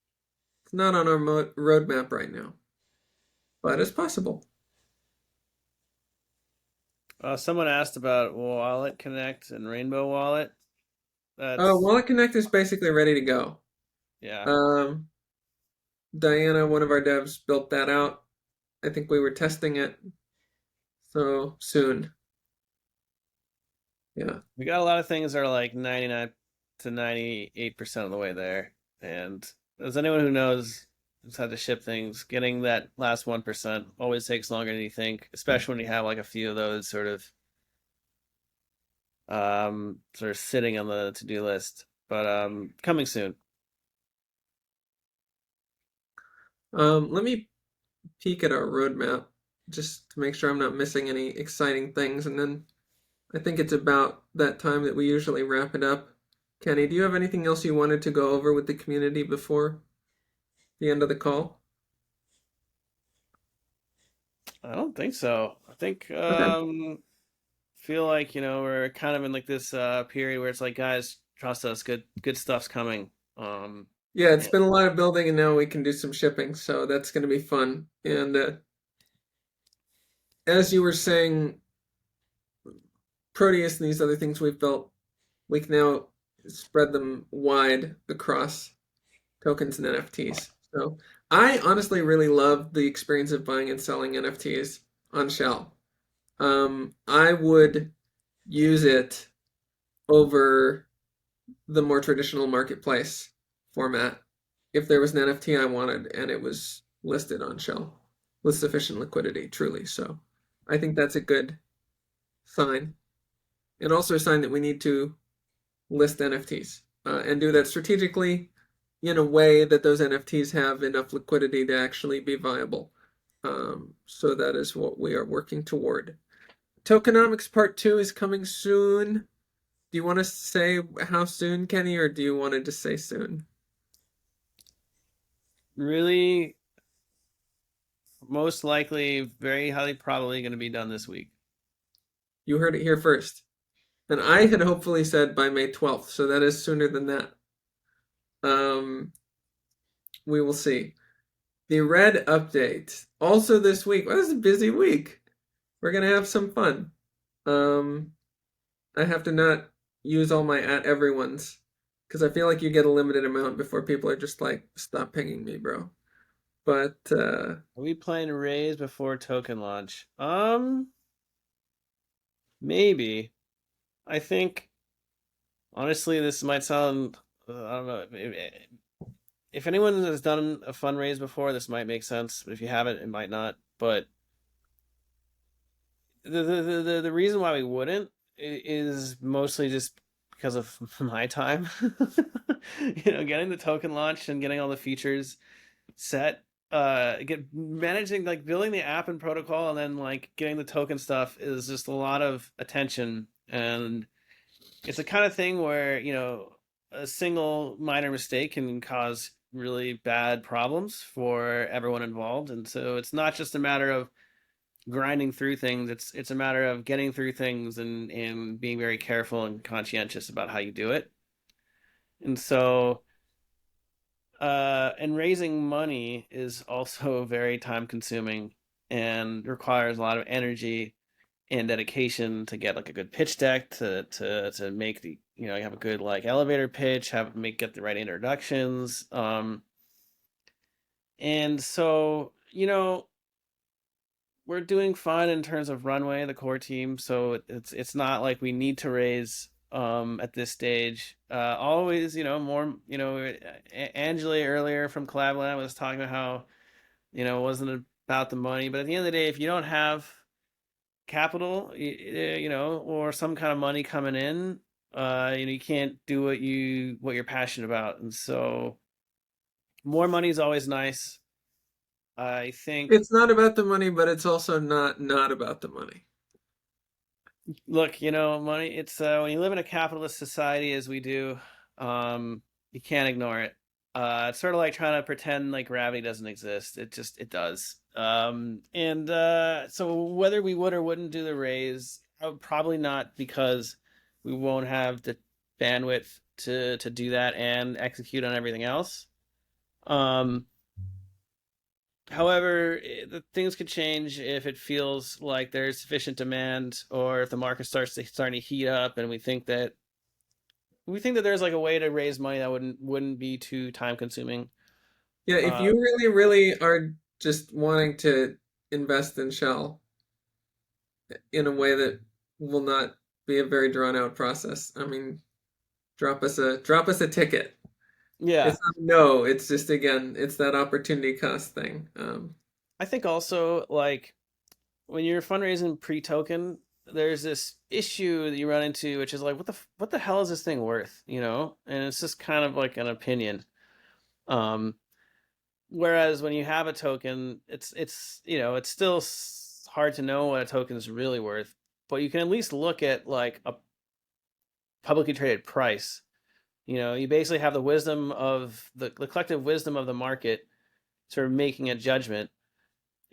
it's not on our roadmap right now, but it's possible. someone asked about Wallet Connect and Rainbow Wallet. That's Wallet Connect is basically ready to go. yeah. Um, Diana, one of our devs, built that out. I think we were testing it, so soon. Yeah. We got a lot of things that are like 99 to 98% of the way there. And as anyone who knows who's had to ship things, getting that last 1% always takes longer than you think, especially when you have like a few of those sort of sitting on the to-do list. But coming soon. Let me peek at our roadmap just to make sure I'm not missing any exciting things, and then I think it's about that time that we usually wrap it up. Kenny, do you have anything else you wanted to go over with the community before the end of the call? I don't think so. I think Okay. feel like, we're kind of in like this period where it's like, guys, trust us, good stuff's coming. Yeah, it's Yeah. been a lot of building, and now we can do some shipping, so that's going to be fun. And as you were saying, Proteus and these other things we've built, we can now spread them wide across tokens and NFTs. So I honestly really love the experience of buying and selling NFTs on Shell. I would use it over the more traditional marketplace format if there was an NFT I wanted and it was listed on Shell with sufficient liquidity, truly. So I think that's a good sign, and also a sign that we need to list NFTs and do that strategically in a way that those NFTs have enough liquidity to actually be viable. So that is what we are working toward. Tokenomics Part 2 is coming soon. Do you want to say how soon, Kenny, or do you want to just say soon? Really, most likely, very highly probably going to be done this week. You heard it here first. And I had hopefully said by May 12th, so that is sooner than that. We will see. The red update also this week. Well, this is a busy week. We're gonna have some fun. Um, I have to not use all my at everyone's because I feel like you get a limited amount before people are just like, stop pinging me, bro. But Are we playing Raise before token launch? Maybe. I think honestly, this might sound I don't know. If anyone has done a fundraise before, this might make sense. But if you haven't, it might not. But the reason why we wouldn't is mostly just because of my time. Getting the token launched and getting all the features set, get managing like building the app and protocol, and then like getting the token stuff is just a lot of attention, and it's the kind of thing where a single minor mistake can cause really bad problems for everyone involved. And so it's not just a matter of grinding through things. It's a matter of getting through things and being very careful and conscientious about how you do it. And so and raising money is also very time consuming and requires a lot of energy and dedication to get like a good pitch deck to make the you have a good like elevator pitch, get the right introductions. And so we're doing fine in terms of runway, the core team. So it's not like we need to raise at this stage. Always, more, Anjali earlier from Collab.Land was talking about how, it wasn't about the money, but at the end of the day, if you don't have capital, or some kind of money coming in, you can't do what you're passionate about. And so more money is always nice. I think. it's not about the money, but it's also not about the money. Look, money, it's when you live in a capitalist society as we do, you can't ignore it. It's sort of like trying to pretend like gravity doesn't exist. It does. And so whether we would or wouldn't do the raise, probably not, because we won't have the bandwidth to do that and execute on everything else. Um, However, the things could change if it feels like there's sufficient demand, or if the market starting to heat up, and we think that there's like a way to raise money that wouldn't be too time consuming. Yeah, if Uh, you really, really are just wanting to invest in Shell in a way that will not be a very drawn out process, I mean, drop us a ticket. yeah, It's not no, it's just again, it's that opportunity cost thing. I think also like when you're fundraising pre-token, there's this issue that you run into, which is like, what the hell is this thing worth? And it's just kind of like an opinion. Um, Whereas when you have a token, it's still hard to know what a token is really worth, but you can at least look at like a publicly traded price. You basically have the wisdom of the collective wisdom of the market sort of making a judgment.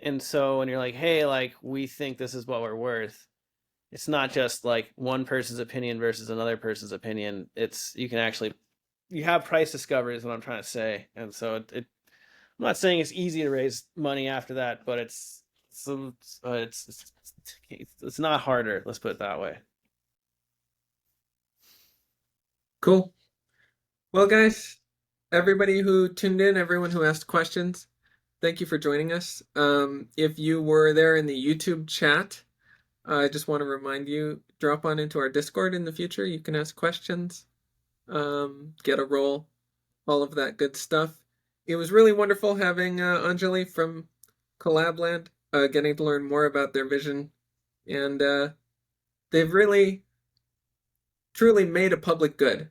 And so when you're like, hey, like we think this is what we're worth, it's not just like one person's opinion versus another person's opinion. You have price discovery is what I'm trying to say. And so I'm not saying it's easy to raise money after that, but it's it's not harder. Let's put it that way. Cool. Well, guys, everybody who tuned in, everyone who asked questions, thank you for joining us. If you were there in the YouTube chat, I just want to remind you, drop on into our Discord in the future. You can ask questions, get a role, all of that good stuff. It was really wonderful having Anjali from Collab.Land, getting to learn more about their vision. And they've really, truly made a public good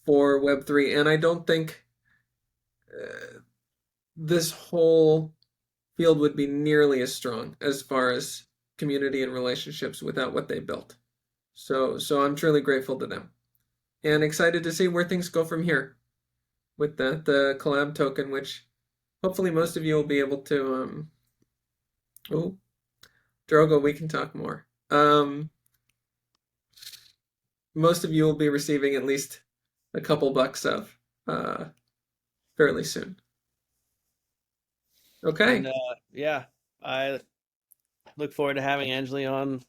for Web3. And I don't think this whole field would be nearly as strong as far as community and relationships without what they built. So I'm truly grateful to them and excited to see where things go from here with the collab token, which hopefully most of you will be able to. Oh, Drogo, we can talk more. Most of you will be receiving at least a couple bucks of fairly soon. Okay. And yeah, I look forward to having Anjali on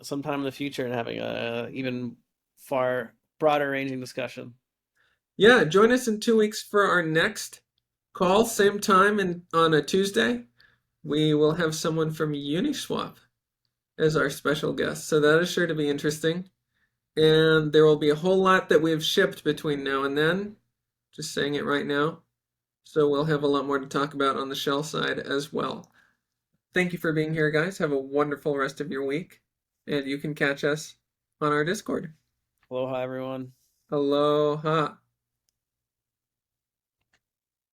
sometime in the future and having a even far broader ranging discussion. Yeah, join us in 2 weeks for our next call, same time and on a Tuesday. We will have someone from Uniswap as our special guest, so that is sure to be interesting. And there will be a whole lot that we've shipped between now and then. Just saying it right now. So we'll have a lot more to talk about on the shell side as well. Thank you for being here, guys. Have a wonderful rest of your week. And you can catch us on our Discord. Aloha, everyone. Aloha.